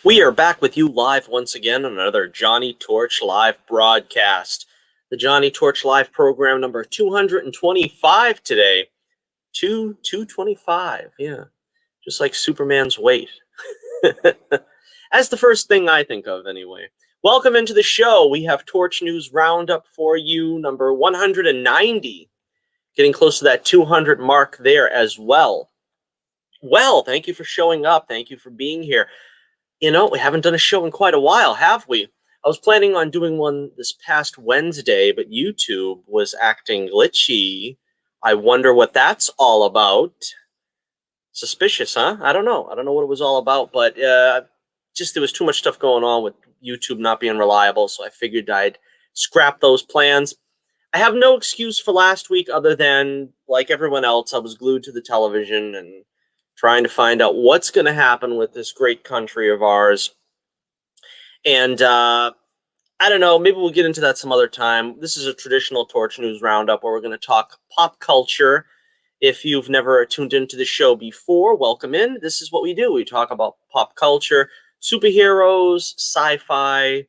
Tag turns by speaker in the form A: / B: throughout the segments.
A: We are back with you live once again on another Johnny Torch Live broadcast. The Johnny Torch Live program number 225 today. 225, yeah. Just like Superman's weight. That's the first thing I think of, anyway. Welcome into the show. We have Torch News Roundup for you, number 190. Getting close to that 200 mark there as well. Well, thank you for showing up. Thank you for being here. You know, we haven't done a show in quite a while, have we? I was planning on doing one this past Wednesday, but YouTube was acting glitchy. I wonder what that's all about. Suspicious, huh? I don't know. I don't know what it was all about, but just there was too much stuff going on with YouTube not being reliable, so I figured I'd scrap those plans. I have no excuse for last week other than, like everyone else, I was glued to the television and trying to find out what's going to happen with this great country of ours. And I don't know, maybe we'll get into that some other time. This is a traditional Torch News Roundup where we're going to talk pop culture. If you've never tuned into the show before, welcome in. This is what we do. We talk about pop culture, superheroes, sci-fi,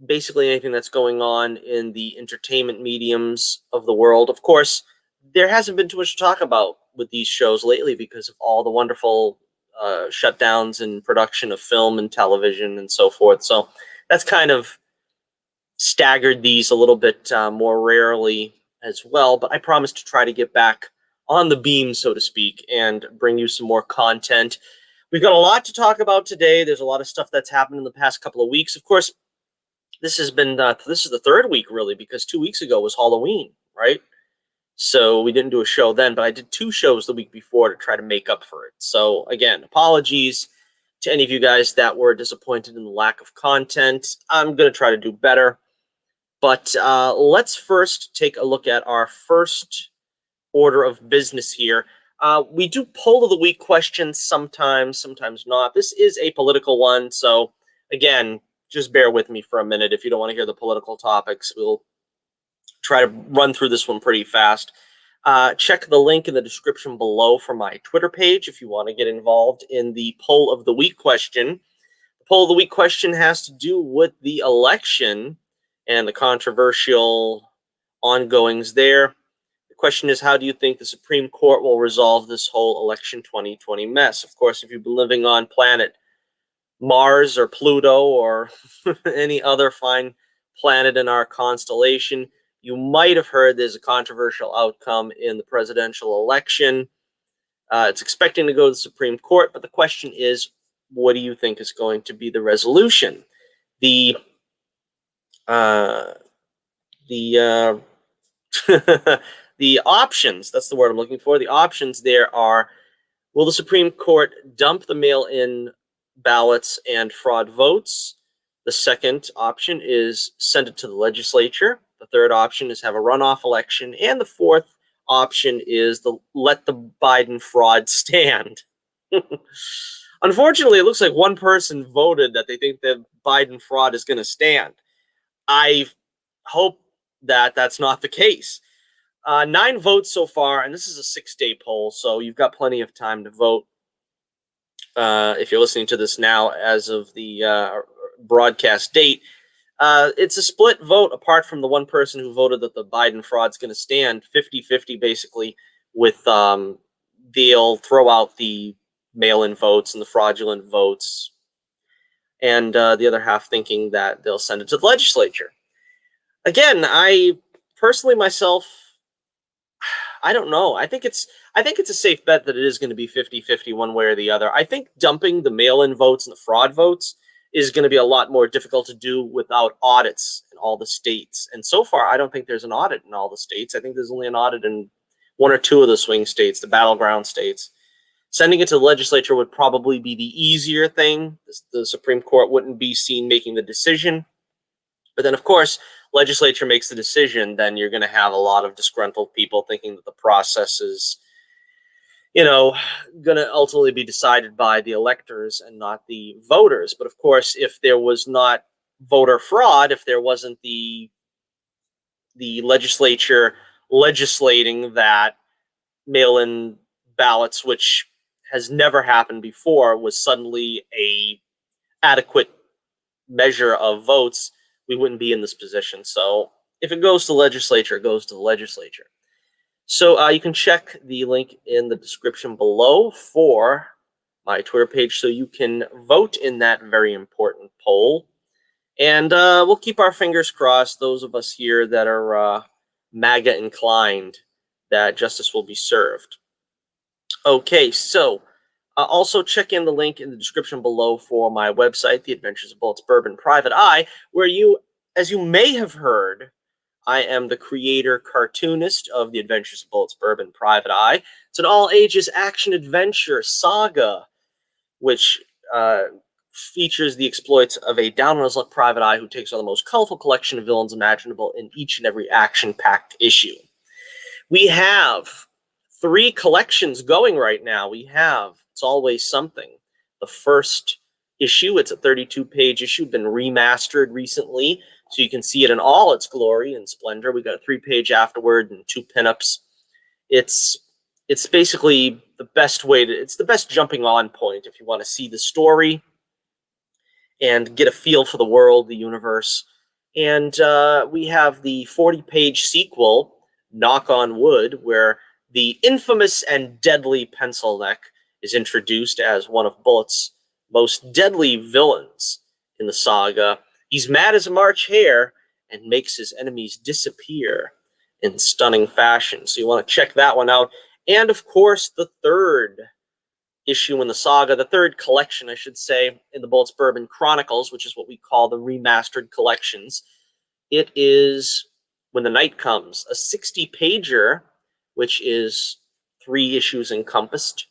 A: basically anything that's going on in the entertainment mediums of the world. Of course, there hasn't been too much to talk about with these shows lately because of all the wonderful shutdowns in production of film and television and so forth. So that's kind of staggered these a little bit more rarely as well. But I promise to try to get back on the beam, so to speak, and bring you some more content. We've got a lot to talk about today. There's a lot of stuff that's happened in the past couple of weeks. Of course, this has been this is the third week, really, because 2 weeks ago was Halloween, right? So we didn't do a show then, but I did 2 shows the week before to try to make up for it. So again, apologies to any of you guys that were disappointed in the lack of content. I'm going to try to do better. But let's first take a look at our first order of business here. We do poll of the week questions sometimes, sometimes not. This is a political one, so again, just bear with me for a minute. If you don't want to hear the political topics, we'll try to run through this one pretty fast. Check the link in the description below for my Twitter page if you want to get involved in the poll of the week question. The poll of the week question has to do with the election and the controversial ongoings there. The question is, how do you think the Supreme Court will resolve this whole election 2020 mess? Of course, if you've been living on planet Mars or Pluto or any other fine planet in our constellation, you might have heard there's a controversial outcome in the presidential election. It's expecting to go to the Supreme Court, but the question is, what do you think is going to be the resolution? The options, that's the word I'm looking for. The options there are, will the Supreme Court dump the mail-in ballots and fraud votes? The second option is send it to the legislature. The third option is have a runoff election. And the fourth option is let the Biden fraud stand. Unfortunately, it looks like one person voted that they think the Biden fraud is going to stand. I hope that that's not the case. 9 votes so far, and this is a 6-day poll, so you've got plenty of time to vote. If you're listening to this now as of the broadcast date, it's a split vote apart from the one person who voted that the Biden fraud's going to stand, 50-50 basically, with they'll throw out the mail-in votes and the fraudulent votes, and the other half thinking that they'll send it to the legislature. Again, I personally myself, I don't know. I think it's a safe bet that it is going to be 50-50 one way or the other. I think dumping the mail-in votes and the fraud votes is going to be a lot more difficult to do without audits in all the states. And so far, I don't think there's an audit in all the states. I think there's only an audit in 1 or 2 of the swing states, the battleground states. Sending it to the legislature would probably be the easier thing. The Supreme Court wouldn't be seen making the decision. But then, of course, legislature makes the decision, then you're going to have a lot of disgruntled people thinking that the process is, going to ultimately be decided by the electors and not the voters. But of course, if there was not voter fraud, if there wasn't the legislature legislating that mail-in ballots, which has never happened before, was suddenly a adequate measure of votes, we wouldn't be in this position. So if it goes to the legislature, it goes to the legislature. So you can check the link in the description below for my Twitter page so you can vote in that very important poll. And we'll keep our fingers crossed, those of us here that are MAGA inclined, that justice will be served. Okay, so also check in the link in the description below for my website, The Adventures of Bullets, Bourbon, Private Eye, where you, as you may have heard, I am the creator cartoonist of The Adventures of Bullets, Bourbon, Private Eye. It's an all-ages action-adventure saga, which features the exploits of a down-on-his-luck private eye who takes on the most colorful collection of villains imaginable in each and every action-packed issue. We have 3 collections going right now. We have It's Always Something. The first issue, it's a 32-page issue, been remastered recently, so you can see it in all its glory and splendor. We got a 3-page afterward and 2 pinups. It's basically the best way to, it's the best jumping on point if you want to see the story and get a feel for the world, the universe. And we have the 40-page sequel, Knock on Wood, where the infamous and deadly Pencil Neck is introduced as one of Bullet's most deadly villains in the saga. He's mad as a March hare and makes his enemies disappear in stunning fashion. So you want to check that one out. And, of course, the 3rd issue in the saga, the 3rd collection, I should say, in the Bullets Bourbon Chronicles, which is what we call the remastered collections. It is When the Night Comes, a 60-pager, which is 3 issues encompassed.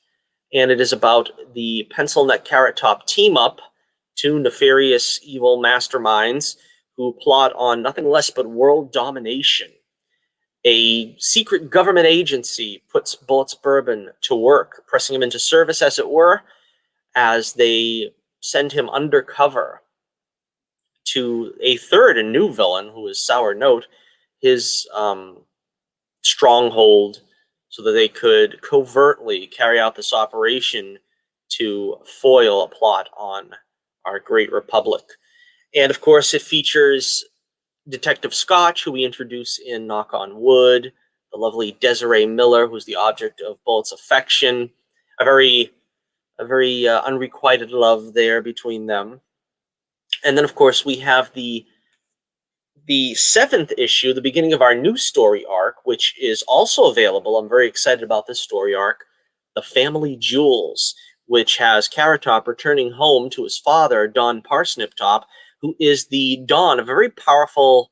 A: And it is about the Pencil Neck Carrot Top team-up, 2 nefarious evil masterminds who plot on nothing less but world domination. A secret government agency puts Bullets Bourbon to work, pressing him into service, as it were, as they send him undercover to a 3rd and new villain, who is Sour Note, his stronghold, so that they could covertly carry out this operation to foil a plot on our great republic. And, of course, it features Detective Scotch, who we introduce in Knock on Wood, the lovely Desiree Miller, who's the object of Bullet's affection, a very unrequited love there between them. And then, of course, we have the 7th issue, the beginning of our new story arc, which is also available. I'm very excited about this story arc, The Family Jewels, which has Carrot Top returning home to his father, Don Parsnip Top, who is the Don, a very powerful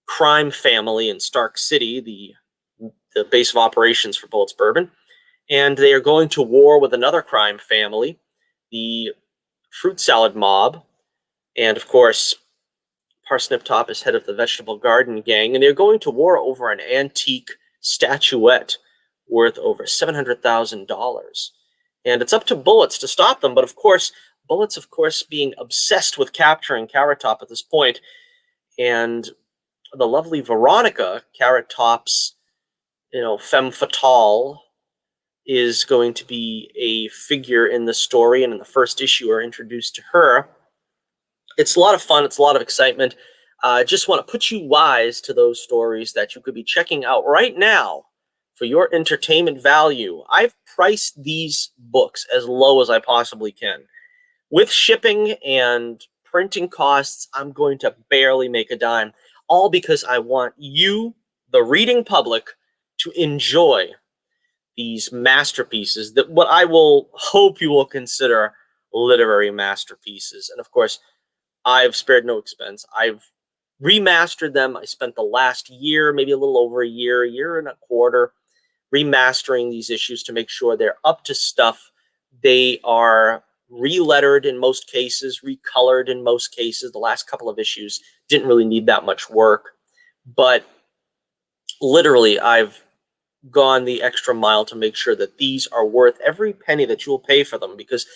A: crime family in Stark City, the base of operations for Bullets Bourbon. And they are going to war with another crime family, the Fruit Salad Mob. And, of course, Parsnip Top is head of the Vegetable Garden Gang, and they're going to war over an antique statuette worth over $700,000. And it's up to Bullets to stop them, but, of course, Bullets, of course, being obsessed with capturing Carrot Top at this point, and the lovely Veronica, Carrot Top's, femme fatale, is going to be a figure in the story, and in the first issue are introduced to her. It's a lot of fun. It's a lot of excitement. I just want to put you wise to those stories that you could be checking out right now for your entertainment value. I've priced these books as low as I possibly can. With shipping and printing costs, I'm going to barely make a dime, all because I want you, the reading public, to enjoy these masterpieces, that what I will hope you will consider literary masterpieces. And, of course, I've spared no expense. I've remastered them. I spent the last year, maybe a little over a year and a quarter, remastering these issues to make sure they're up to stuff. They are re-lettered in most cases, recolored in most cases. The last couple of issues didn't really need that much work. But literally, I've gone the extra mile to make sure that these are worth every penny that you will pay for them, because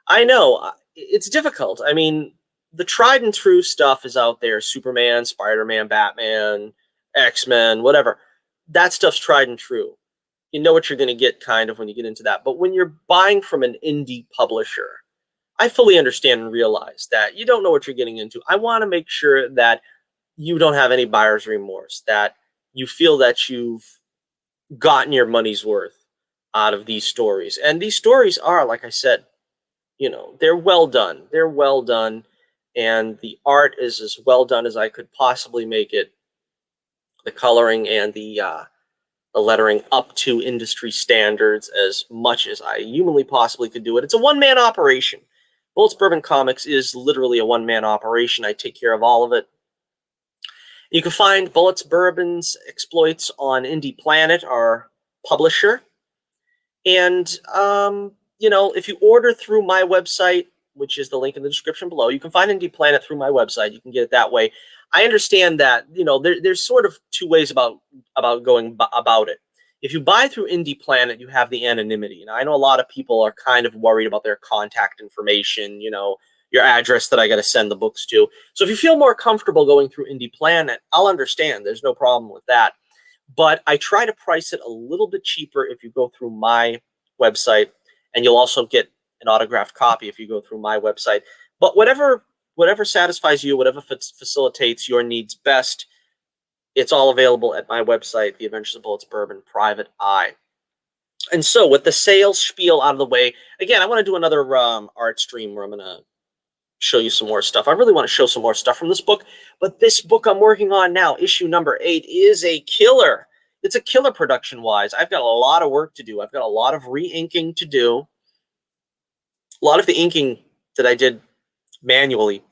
A: I know it's difficult. I mean, the tried and true stuff is out there. Superman, Spider-Man, Batman, X-Men, whatever. That stuff's tried and true. You know what you're going to get kind of when you get into that. But when you're buying from an indie publisher, I fully understand and realize that you don't know what you're getting into. I want to make sure that you don't have any buyer's remorse, that you feel that you've gotten your money's worth out of these stories. And these stories are, like I said, they're well done. They're well done. And the art is as well done as I could possibly make it. The coloring and the lettering up to industry standards as much as I humanly possibly could do it. It's a one-man operation. Bullets Bourbon Comics is literally a one-man operation. I take care of all of it. You can find Bullets Bourbon's exploits on Indie Planet, our publisher. And, if you order through my website, which is the link in the description below, you can find Indie Planet through my website. You can get it that way. I understand that, there's sort of two ways about going about it. If you buy through Indie Planet, you have the anonymity. And I know a lot of people are kind of worried about their contact information, your address that I got to send the books to. So if you feel more comfortable going through Indie Planet, I'll understand. There's no problem with that. But I try to price it a little bit cheaper if you go through my website, and you'll also get an autographed copy if you go through my website. But whatever satisfies you, whatever facilitates your needs best, it's all available at my website, The Adventures of Bullets Bourbon Private Eye. And so with the sales spiel out of the way, again, I want to do another art stream where I'm going to show you some more stuff. I really want to show some more stuff from this book, but this book I'm working on now, issue number 8, is a killer. It's a killer production-wise. I've got a lot of work to do. I've got a lot of re-inking to do. A lot of the inking that I did manually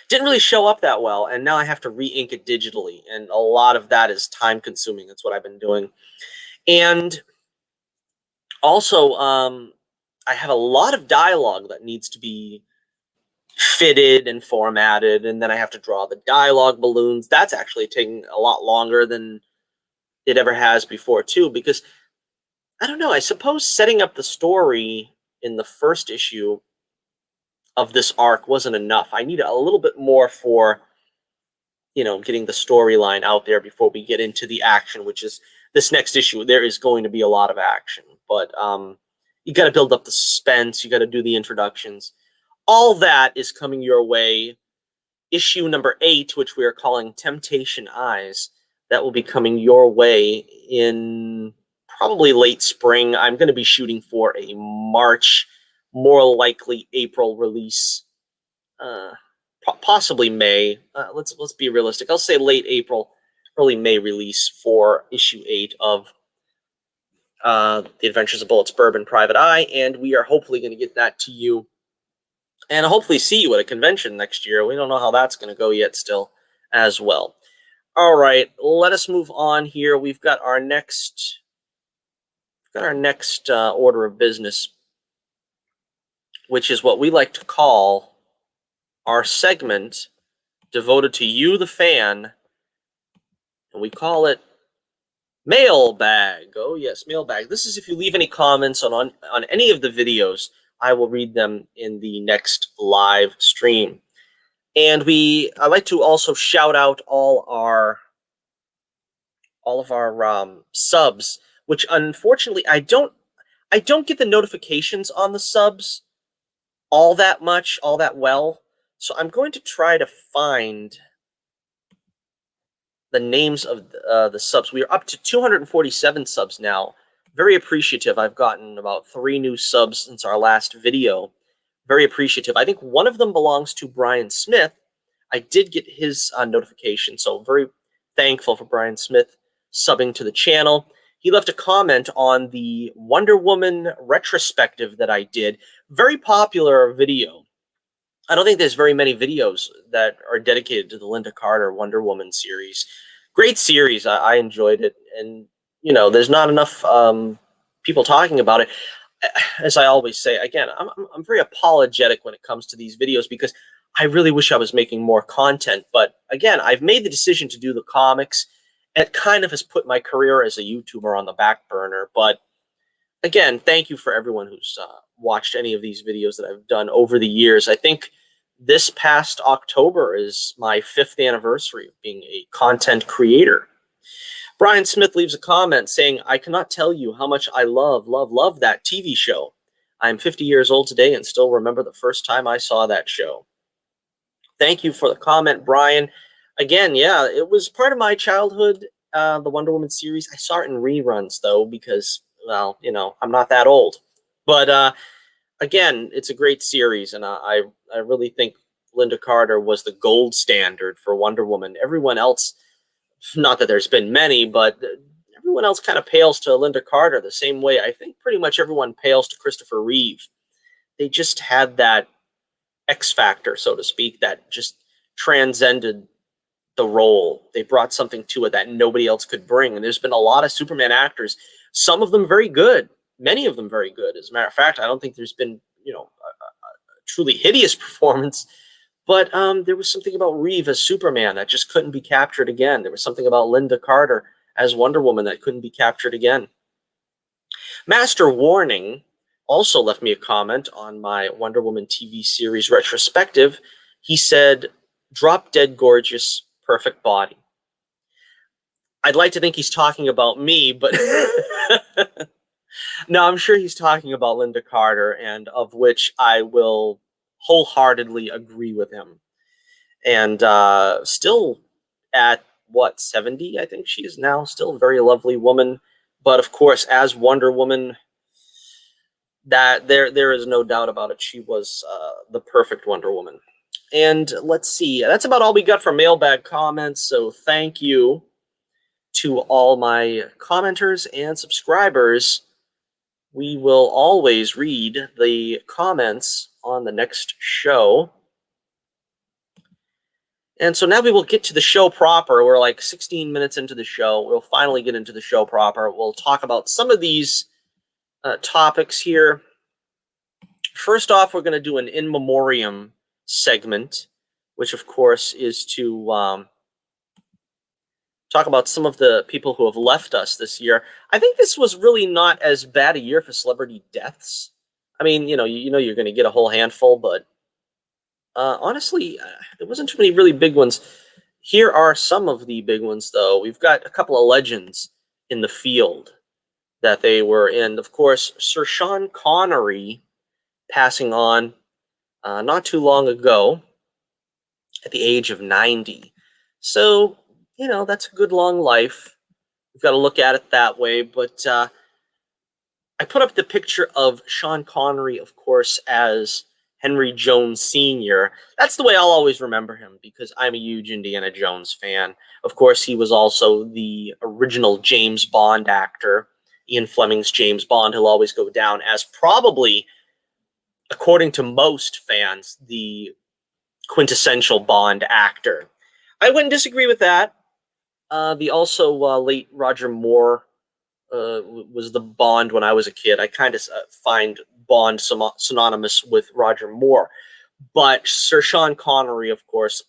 A: didn't really show up that well, and now I have to re-ink it digitally, and a lot of that is time-consuming. That's what I've been doing. And also, I have a lot of dialogue that needs to be fitted and formatted, and then I have to draw the dialogue balloons. That's actually taking a lot longer than it ever has before, too, because, I don't know, I suppose setting up the story in the first issue of this arc wasn't enough. I need a little bit more for, getting the storyline out there before we get into the action, which is this next issue. There is going to be a lot of action, but you got to build up the suspense. You got to do the introductions. All that is coming your way. Issue number 8, which we are calling Temptation Eyes, that will be coming your way in probably late spring. I'm going to be shooting for a March, more likely April release, possibly May. Let's be realistic. I'll say late April, early May release for issue 8 of The Adventures of Bullets Bourbon Private Eye, and we are hopefully going to get that to you and hopefully see you at a convention next year. We don't know how that's going to go yet still as well. All right, let us move on here. We've got our next order of business, which is what we like to call our segment devoted to you, the fan, and we call it Mailbag. Oh, yes, Mailbag. This is if you leave any comments on any of the videos, I will read them in the next live stream. And I like to also shout out all of our subs, which unfortunately I don't get the notifications on the subs all that well. So I'm going to try to find the names of the subs. We are up to 247 subs now. Very appreciative. I've gotten about 3 new subs since our last video. Very appreciative. I think one of them belongs to Brian Smith. I did get his notification, so very thankful for Brian Smith subbing to the channel. He left a comment on the Wonder Woman retrospective that I did. Very popular video. I don't think there's very many videos that are dedicated to the Linda Carter Wonder Woman series. Great series. I enjoyed it. And, there's not enough people talking about it. As I always say, again, I'm very apologetic when it comes to these videos because I really wish I was making more content. But, again, I've made the decision to do the comics. It kind of has put my career as a YouTuber on the back burner. But, again, thank you for everyone who's watched any of these videos that I've done over the years. I think this past October is my 5th anniversary of being a content creator. Brian Smith leaves a comment saying, I cannot tell you how much I love that TV show. I'm 50 years old today and still remember the first time I saw that show. Thank you for the comment, Brian. Again, yeah, it was part of my childhood, the Wonder Woman series. I saw it in reruns, though, because, well, I'm not that old. But again, it's a great series, and I really think Linda Carter was the gold standard for Wonder Woman. Everyone else, not that there's been many, but everyone else kind of pales to Linda Carter the same way I think pretty much everyone pales to Christopher Reeve. They just had that X factor, so to speak, that just transcended the role. They brought something to it that nobody else could bring. And there's been a lot of Superman actors, some of them very good, many of them very good. As a matter of fact, I don't think there's been, a truly hideous performance. But there was something about Reeve as Superman that just couldn't be captured again. There was something about Linda Carter as Wonder Woman that couldn't be captured again. Master Warning also left me a comment on my Wonder Woman TV series retrospective. He said, "Drop dead gorgeous, perfect body." I'd like to think he's talking about me, but no, I'm sure he's talking about Linda Carter, and of which I will wholeheartedly agree with him. And still at, 70, I think she is now, still a very lovely woman. But of course, as Wonder Woman, that there is no doubt about it. She was the perfect Wonder Woman. And let's see, that's about all we got for mailbag comments. So thank you to all my commenters and subscribers. We will always read the comments on the next show. And so now we will get to the show proper. We're like 16 minutes into the show. We'll finally get into the show proper. We'll talk about some of these topics here. First off, we're going to do an in memoriam segment, which of course is to talk about some of the people who have left us this year. I think this was really not as bad a year for celebrity deaths. I mean, you're going to get a whole handful, but honestly, there wasn't too many really big ones. Here are some of the big ones, though. We've got a couple of legends in the field that they were in. Of course, Sir Sean Connery passing on not too long ago at the age of 90. So, that's a good long life. We've got to look at it that way. But I put up the picture of Sean Connery, of course, as Henry Jones Sr. That's the way I'll always remember him, because I'm a huge Indiana Jones fan. Of course, he was also the original James Bond actor. Ian Fleming's James Bond. He'll always go down as probably, according to most fans, the quintessential Bond actor. I wouldn't disagree with that. The also late Roger Moore was the Bond when I was a kid. I kind of find Bond synonymous with Roger Moore. But Sir Sean Connery, of course,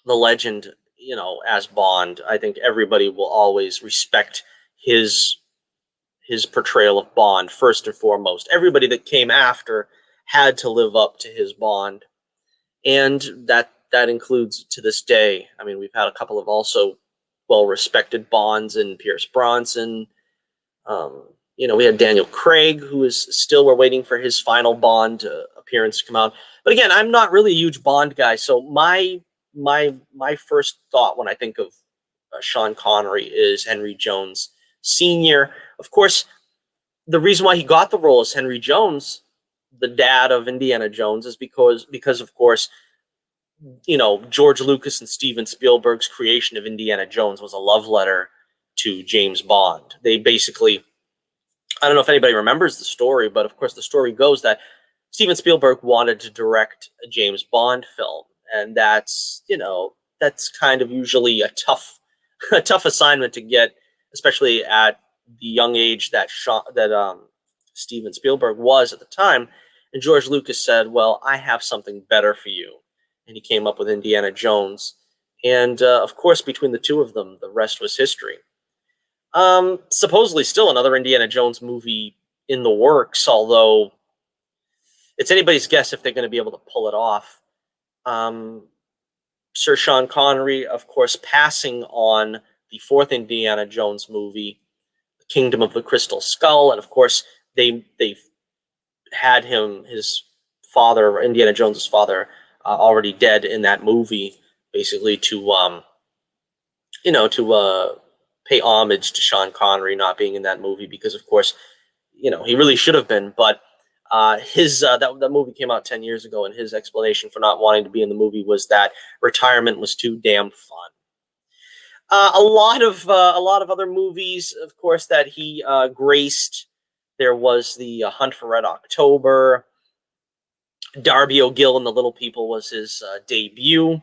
A: the legend, as Bond, I think everybody will always respect his portrayal of Bond first and foremost. Everybody that came after had to live up to his Bond. And that includes to this day. I mean, we've had a couple of also well-respected Bonds in Pierce Bronson. We had Daniel Craig, who is still, we're waiting for his final Bond appearance to come out. But again, I'm not really a huge Bond guy, so my first thought when I think of Sean Connery is Henry Jones Sr. Of course, the reason why he got the role as Henry Jones, the dad of Indiana Jones, is because of course, George Lucas and Steven Spielberg's creation of Indiana Jones was a love letter to James Bond. They basically, I don't know if anybody remembers the story, but of course the story goes that Steven Spielberg wanted to direct a James Bond film, and that's kind of usually a tough assignment to get, especially at the young age that Steven Spielberg was at the time. And George Lucas said, "Well, I have something better for you," and he came up with Indiana Jones. And of course, between the two of them, the rest was history. Supposedly still another Indiana Jones movie in the works, although it's anybody's guess if they're going to be able to pull it off. Sir Sean Connery, of course, passing on the fourth Indiana Jones movie, The Kingdom of the Crystal Skull, and of course they had his father, Indiana Jones's father, already dead in that movie, basically to pay homage to Sean Connery not being in that movie, because of course, he really should have been. But that movie came out 10 years ago, and his explanation for not wanting to be in the movie was that retirement was too damn fun. A lot of other movies, of course, that he graced. There was the Hunt for Red October. Darby O'Gill and the Little People was his debut.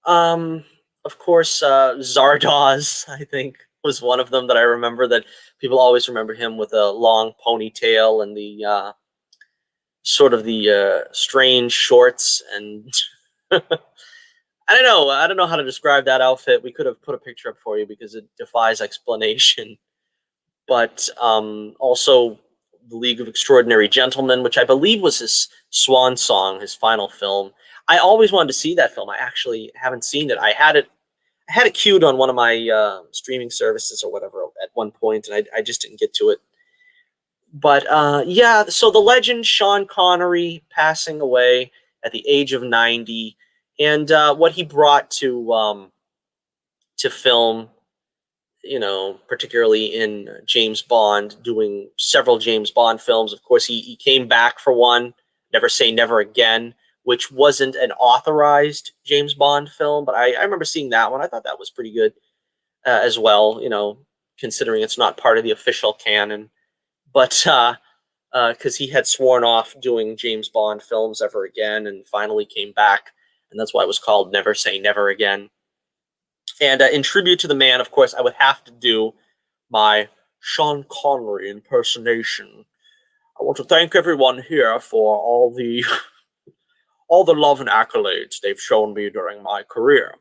A: Of course, Zardoz, I think, was one of them that I remember, that people always remember him with a long ponytail and the sort of the strange shorts. And I don't know how to describe that outfit. We could have put a picture up for you because it defies explanation. But also The League of Extraordinary Gentlemen, which I believe was his swan song, his final film. I always wanted to see that film. I actually haven't seen it. I had it queued on one of my streaming services or whatever at one point, and I just didn't get to it. But yeah, so the legend Sean Connery passing away at the age of 90, and what he brought to film, particularly in James Bond, doing several James Bond films. Of course, he came back for one, Never Say Never Again, which wasn't an authorized James Bond film, but I remember seeing that one. I thought that was pretty good as well, considering it's not part of the official canon. But because he had sworn off doing James Bond films ever again and finally came back, and that's why it was called Never Say Never Again. And in tribute to the man, of course, I would have to do my Sean Connery impersonation. I want to thank everyone here for all the love and accolades they've shown me during my career.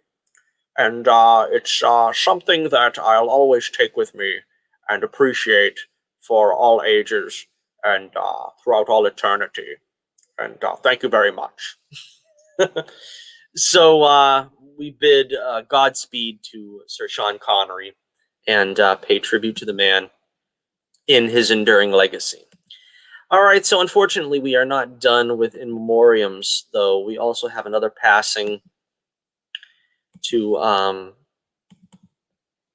A: And it's something that I'll always take with me and appreciate for all ages and throughout all eternity. And thank you very much. So we bid Godspeed to Sir Sean Connery and pay tribute to the man in his enduring legacy. All right, so unfortunately, we are not done with In Memoriams, though. We also have another passing to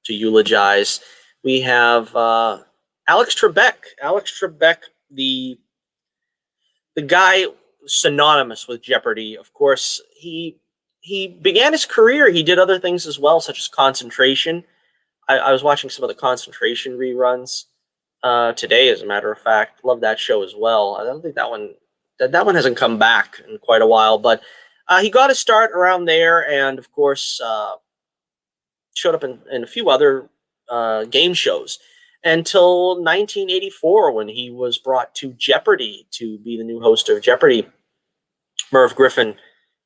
A: eulogize. We have Alex Trebek. Alex Trebek, the guy synonymous with Jeopardy. Of course, he began his career. He did other things as well, such as Concentration. I was watching some of the Concentration reruns today, as a matter of fact. Love that show as well. I don't think that one hasn't come back in quite a while, but he got his start around there, and of course showed up in a few other game shows until 1984, when he was brought to Jeopardy to be the new host of Jeopardy. Merv Griffin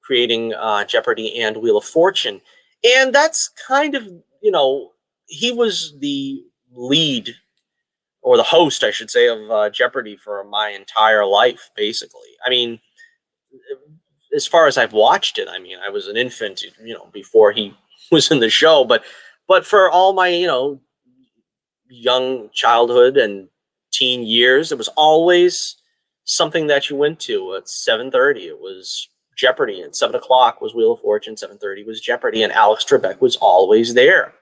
A: creating Jeopardy and Wheel of Fortune, and that's kind of, he was the lead, or the host, I should say, of Jeopardy for my entire life, basically. I mean, as far as I've watched it, I mean, I was an infant, before he was in the show, but for all my, young childhood and teen years, it was always something that you went to at 7:30. It was Jeopardy, and 7 o'clock was Wheel of Fortune, 7:30 was Jeopardy, and Alex Trebek was always there.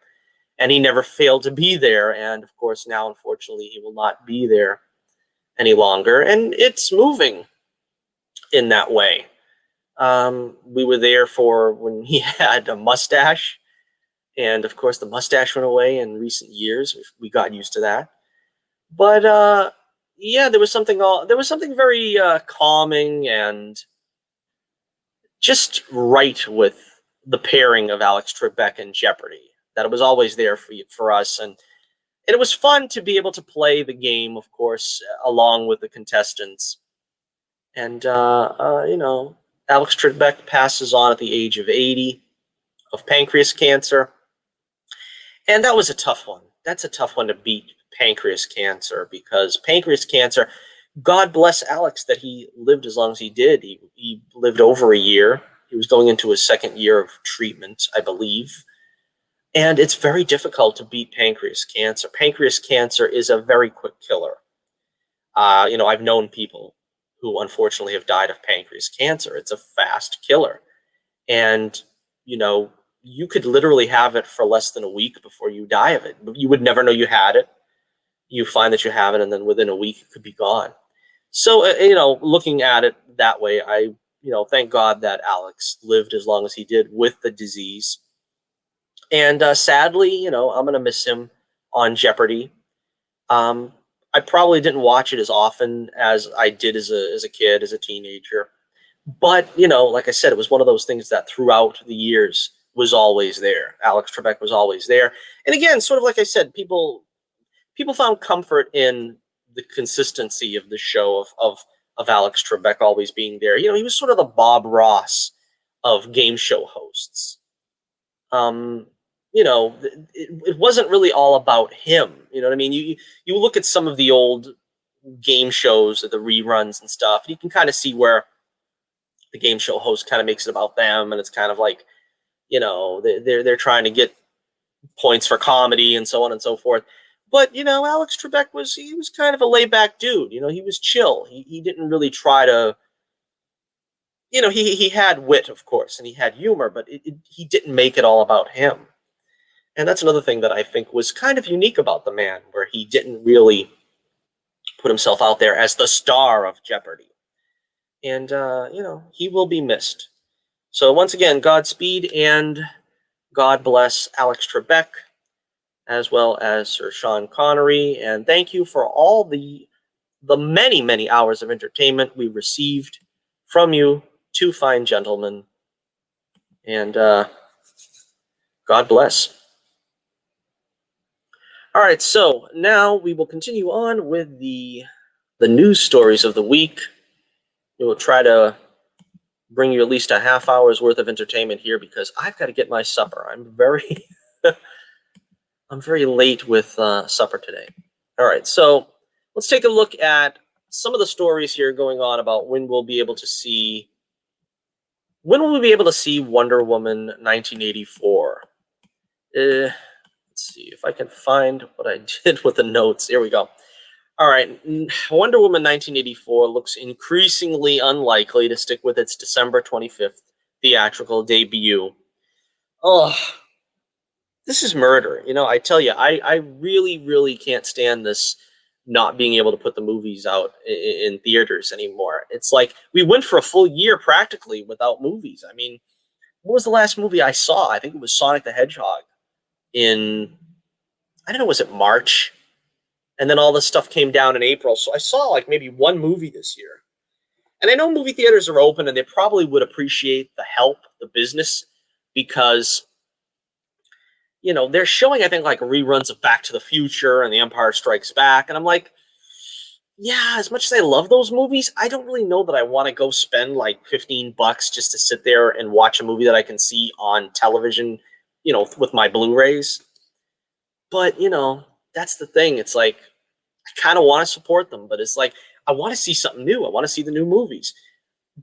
A: And he never failed to be there. And of course, now, unfortunately, he will not be there any longer. And it's moving in that way. We were there for when he had a mustache. And of course, the mustache went away in recent years. We got used to that. But yeah, there was something very calming and just right with the pairing of Alex Trebek and Jeopardy. That it was always there for us, and it was fun to be able to play the game, of course, along with the contestants. And Alex Trebek passes on at the age of 80 of pancreas cancer, and that was a tough one. That's a tough one to beat, pancreas cancer, because pancreas cancer, God bless Alex that he lived as long as he did. He lived over a year. He was going into his second year of treatment, I believe. And it's very difficult to beat pancreas cancer. Pancreas cancer is a very quick killer. I've known people who unfortunately have died of pancreas cancer. It's a fast killer. And, you could literally have it for less than a week before you die of it. You would never know you had it. You find that you have it, and then within a week, it could be gone. So, looking at it that way, I, thank God that Alex lived as long as he did with the disease. And sadly, I'm going to miss him on Jeopardy. I probably didn't watch it as often as I did as a kid, as a teenager. But, like I said, it was one of those things that throughout the years was always there. Alex Trebek was always there. And again, sort of like I said, people found comfort in the consistency of the show of Alex Trebek always being there. He was sort of the Bob Ross of game show hosts. It wasn't really all about him. You know what I mean? You look at some of the old game shows, the reruns and stuff, and you can kind of see where the game show host kind of makes it about them, and it's kind of like, they're trying to get points for comedy and so on and so forth. But Alex Trebek was kind of a laid back dude. He was chill. He didn't really try to. He had wit, of course, and he had humor, but he didn't make it all about him. And that's another thing that I think was kind of unique about the man, where he didn't really put himself out there as the star of Jeopardy. And, he will be missed. So once again, Godspeed and God bless Alex Trebek, as well as Sir Sean Connery. And thank you for all the many, many hours of entertainment we received from you, two fine gentlemen. And God bless. All right, so now we will continue on with the news stories of the week. We will try to bring you at least a half hour's worth of entertainment here because I've got to get my supper. I'm very late with supper today. All right, so let's take a look at some of the stories here going on about when we'll be able to see Wonder Woman 1984. Let's see if I can find what I did with the notes. Here we go. All right, Wonder Woman 1984 looks increasingly unlikely to stick with its December 25th theatrical debut. Oh, this is murder. I tell you, I really, really can't stand this not being able to put the movies out in theaters anymore. It's like we went for a full year practically without movies. I mean, what was the last movie I saw? I think it was Sonic the Hedgehog in, I don't know, was it March? And then all this stuff came down in April. So I saw like maybe one movie this year. And I know movie theaters are open and they probably would appreciate the help, the business, because, they're showing, I think, like reruns of Back to the Future and The Empire Strikes Back. And I'm like, yeah, as much as I love those movies, I don't really know that I want to go spend like $15 just to sit there and watch a movie that I can see on television, with my Blu-rays. But, that's the thing. It's like, I kind of want to support them, but it's like, I want to see something new. I want to see the new movies.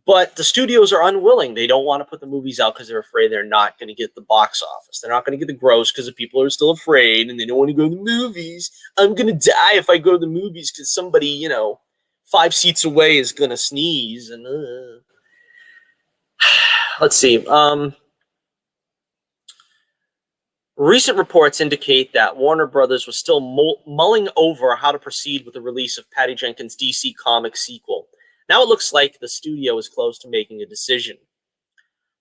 A: But the studios are unwilling. They don't want to put the movies out because they're afraid they're not going to get the box office. They're not going to get the gross because the people are still afraid and they don't want to go to the movies. I'm going to die if I go to the movies because somebody, 5 seats away is going to sneeze. And let's see. Recent reports indicate that Warner Brothers was still mulling over how to proceed with the release of Patty Jenkins' DC Comics sequel. Now it looks like the studio is close to making a decision.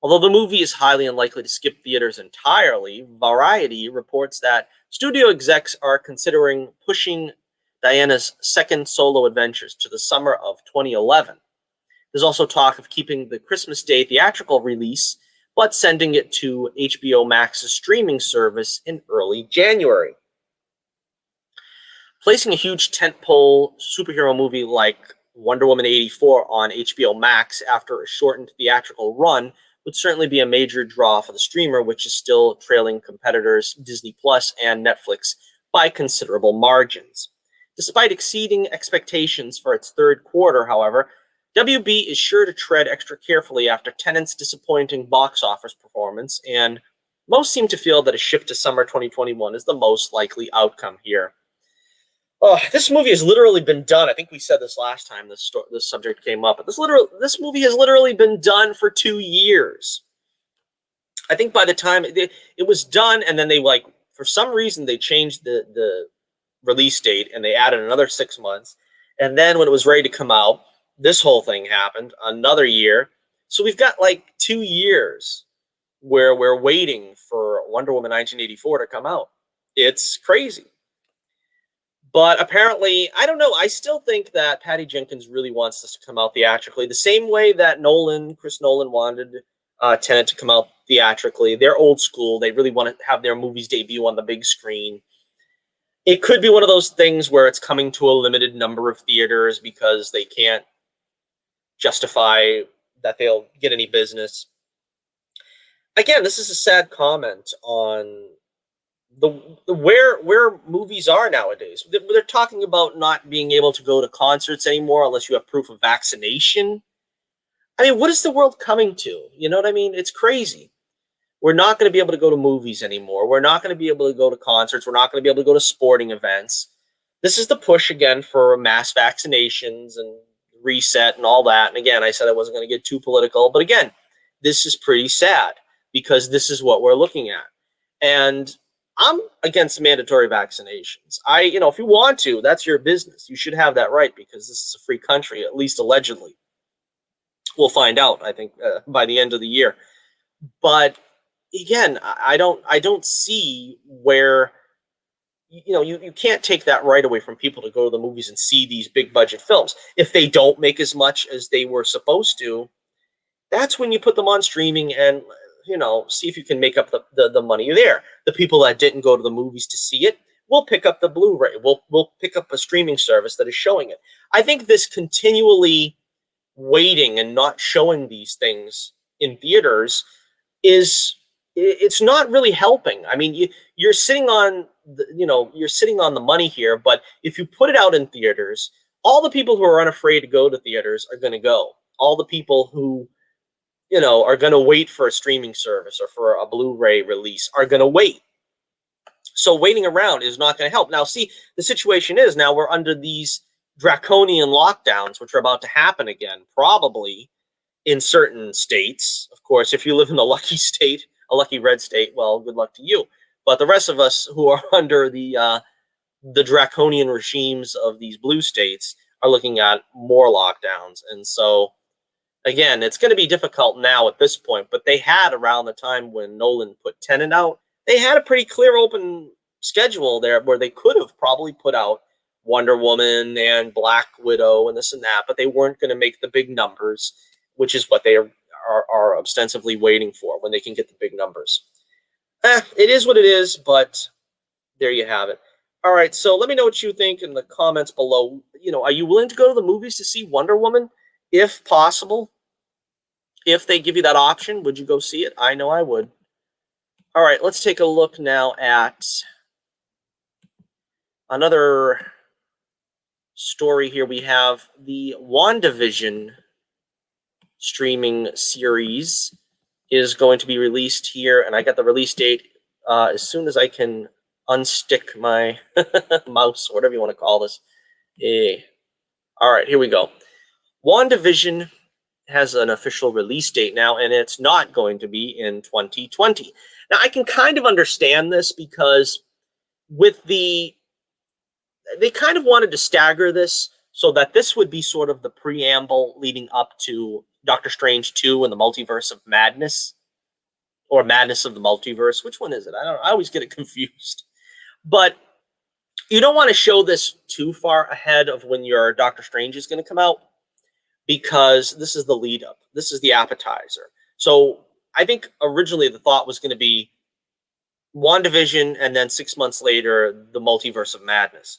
A: Although the movie is highly unlikely to skip theaters entirely, Variety reports that studio execs are considering pushing Diana's second solo adventures to the summer of 2011. There's also talk of keeping the Christmas Day theatrical release, but sending it to HBO Max's streaming service in early January. Placing a huge tentpole superhero movie like Wonder Woman 84 on HBO Max after a shortened theatrical run would certainly be a major draw for the streamer, which is still trailing competitors Disney Plus and Netflix by considerable margins. Despite exceeding expectations for its third quarter, however, WB is sure to tread extra carefully after Tenet's disappointing box office performance, and most seem to feel that a shift to summer 2021 is the most likely outcome here. Oh, this movie has literally been done. I think we said this last time this subject came up, but this movie has literally been done for 2 years. I think by the time it was done, and then they for some reason they changed the release date and they added another 6 months, and then when it was ready to come out, this whole thing happened. Another year, so we've got 2 years where we're waiting for Wonder Woman 1984 to come out. It's crazy. But apparently, I don't know. I still think that Patty Jenkins really wants this to come out theatrically, the same way that Chris Nolan wanted Tenet to come out theatrically. They're old school. They really want to have their movies debut on the big screen. It could be one of those things where it's coming to a limited number of theaters because they can't justify that they'll get any business. Again, this is a sad comment on the where movies are nowadays. They're talking about not being able to go to concerts anymore unless you have proof of vaccination. I mean, what is the world coming to? You know what I mean? It's crazy. We're not going to be able to go to movies anymore. We're not going to be able to go to concerts. We're not going to be able to go to sporting events. This is the push again for mass vaccinations and reset and all that. And again, I said I wasn't going to get too political, but again, this is pretty sad because this is what we're looking at. And I'm against mandatory vaccinations. If you want to, that's your business. You should have that right because this is a free country, at least allegedly. We'll find out, I think, by the end of the year. But again, I don't see where, you can't take that right away from people to go to the movies and see these big budget films. If they don't make as much as they were supposed to, that's when you put them on streaming and, see if you can make up the money there. The people that didn't go to the movies to see it will pick up the Blu-ray. We'll pick up a streaming service that is showing it. I think this continually waiting and not showing these things in theaters it's not really helping. I mean, you're sitting on the money here, but if you put it out in theaters, all the people who are unafraid to go to theaters are going to go. All the people who are going to wait for a streaming service or for a Blu-ray release are going to wait. So waiting around is not going to help. Now, see, the situation is now we're under these draconian lockdowns, which are about to happen again, probably in certain states. Of course, if you live in a lucky state, a lucky red state, well, good luck to you. But the rest of us who are under the draconian regimes of these blue states are looking at more lockdowns. And so, again, it's going to be difficult now at this point, but they had around the time when Nolan put Tenet out, they had a pretty clear open schedule there where they could have probably put out Wonder Woman and Black Widow and this and that, but they weren't going to make the big numbers, which is what they are ostensibly waiting for when they can get the big numbers. It is what it is, but there you have it. All right, so let me know what you think in the comments below. Are you willing to go to the movies to see Wonder Woman? If possible, if they give you that option, would you go see it? I know I would. All right, let's take a look now at another story here. We have the WandaVision streaming series is going to be released here, and I got the release date as soon as I can unstick my mouse, or whatever you want to call this. All right, here we go. WandaVision has an official release date now, and it's not going to be in 2020. Now, I can kind of understand this because they kind of wanted to stagger this so that this would be sort of the preamble leading up to Doctor Strange 2 and the Multiverse of Madness, or Madness of the Multiverse. Which one is it? I always get it confused. But you don't want to show this too far ahead of when your Doctor Strange is going to come out, because this is the lead up. This is the appetizer. So I think originally the thought was going to be WandaVision and then 6 months later, the Multiverse of Madness.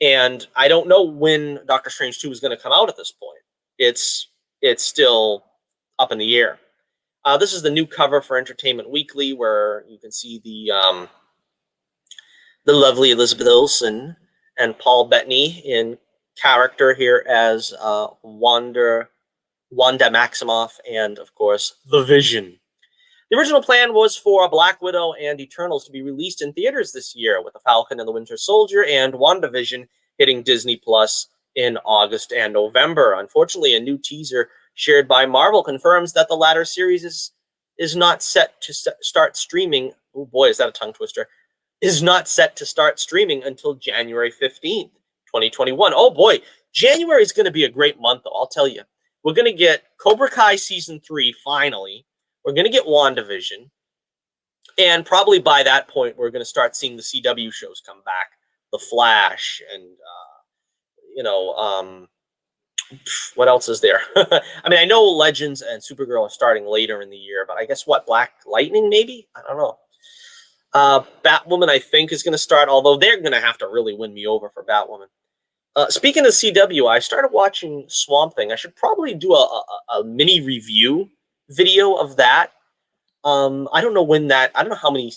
A: And I don't know when Doctor Strange 2 is going to come out at this point. It's still up in the air. This is the new cover for Entertainment Weekly, where you can see the lovely Elizabeth Olsen and Paul Bettany in character here as Wanda Maximoff and, of course, the Vision. The original plan was for Black Widow and Eternals to be released in theaters this year, with The Falcon and the Winter Soldier and WandaVision hitting Disney Plus in August and November. Unfortunately, a new teaser shared by Marvel confirms that the latter series is not set to start streaming. Oh boy, is that a tongue twister? Is not set to start streaming until January 15th, 2021. Oh boy, January is going to be a great month, though, I'll tell you. We're going to get Cobra Kai Season 3, finally. We're going to get WandaVision. And probably by that point, we're going to start seeing the CW shows come back. The Flash and, what else is there? I mean, I know Legends and Supergirl are starting later in the year, but I guess what, Black Lightning maybe? I don't know. Batwoman, I think, is going to start, although they're going to have to really win me over for Batwoman. Speaking of CW, I started watching Swamp Thing. I should probably do a mini review video of that. I don't know how many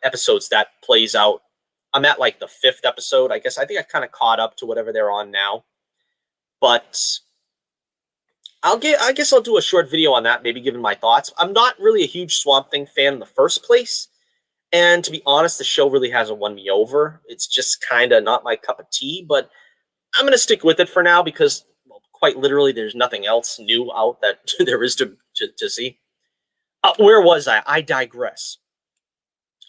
A: episodes that plays out. I'm at like the 5th episode. I think I kind of caught up to whatever they're on now. But I guess I'll do a short video on that, maybe giving my thoughts. I'm not really a huge Swamp Thing fan in the first place. And to be honest, the show really hasn't won me over. It's just kind of not my cup of tea, but I'm going to stick with it for now because, well, quite literally, there's nothing else new out that there is to see. Where was I? I digress.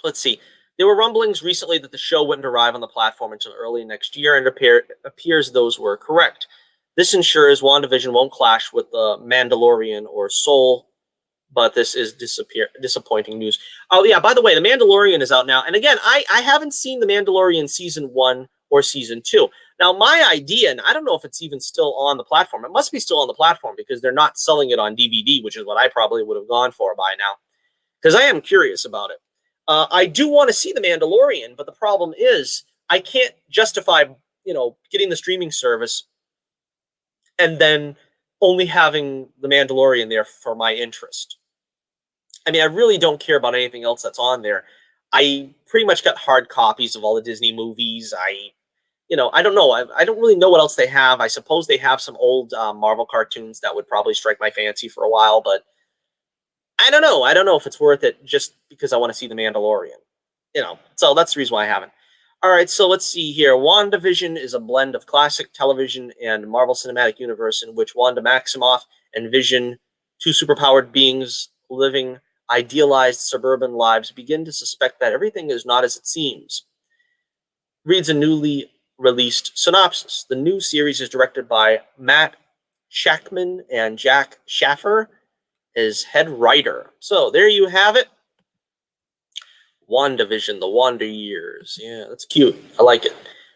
A: Let's see. There were rumblings recently that the show wouldn't arrive on the platform until early next year, and it appears those were correct. This ensures WandaVision won't clash with the Mandalorian or Soul, but this is disappointing news. Oh, yeah, by the way, the Mandalorian is out now. And again, I haven't seen the Mandalorian Season 1 or Season 2. Now, my idea, and I don't know if it's even still on the platform. It must be still on the platform because they're not selling it on DVD, which is what I probably would have gone for by now. Because I am curious about it. I do want to see The Mandalorian, but the problem is I can't justify, getting the streaming service and then only having The Mandalorian there for my interest. I mean, I really don't care about anything else that's on there. I pretty much got hard copies of all the Disney movies. I don't know. I don't really know what else they have. I suppose they have some old Marvel cartoons that would probably strike my fancy for a while, but I don't know. I don't know if it's worth it just because I want to see The Mandalorian. So that's the reason why I haven't. All right, so let's see here. WandaVision is a blend of classic television and Marvel Cinematic Universe in which Wanda Maximoff and Vision, two superpowered beings living idealized suburban lives, begin to suspect that everything is not as it seems. Reads a newly released synopsis. The new series is directed by Matt Shakman and Jack Schaffer as head writer. So there you have it. WandaVision, the Wanda Years. Yeah, that's cute. I like it.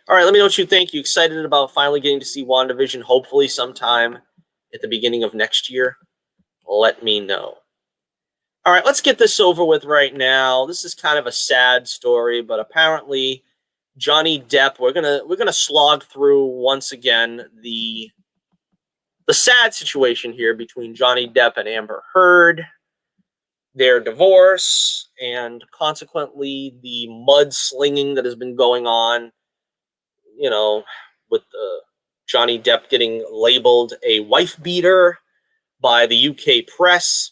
A: All right, let me know what you think. You excited about finally getting to see WandaVision, hopefully sometime at the beginning of next year? Let me know. All right, let's get this over with right now. This is kind of a sad story, but apparently Johnny Depp, we're gonna slog through once again the sad situation here between Johnny Depp and Amber Heard, their divorce, and consequently the mudslinging that has been going on, with Johnny Depp getting labeled a wife beater by the UK press.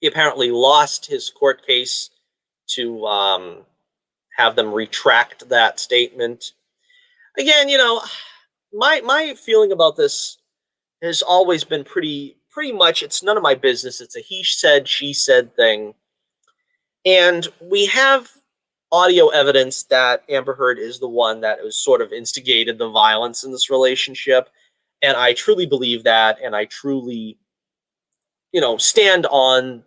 A: He apparently lost his court case to have them retract that statement. Again, my feeling about this has always been pretty much, it's none of my business. It's a he said, she said thing. And we have audio evidence that Amber Heard is the one that was sort of instigated the violence in this relationship. And I truly believe that. And I truly, stand on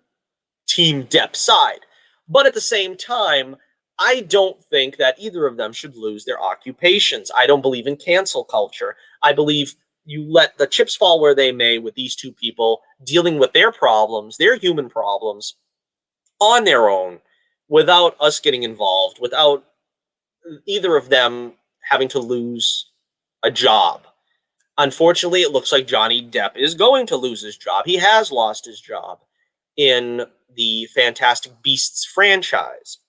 A: Team Depp's side. But at the same time, I don't think that either of them should lose their occupations. I don't believe in cancel culture. I believe you let the chips fall where they may with these two people dealing with their problems, their human problems, on their own, without us getting involved, without either of them having to lose a job. Unfortunately, it looks like Johnny Depp is going to lose his job. He has lost his job in the Fantastic Beasts franchise.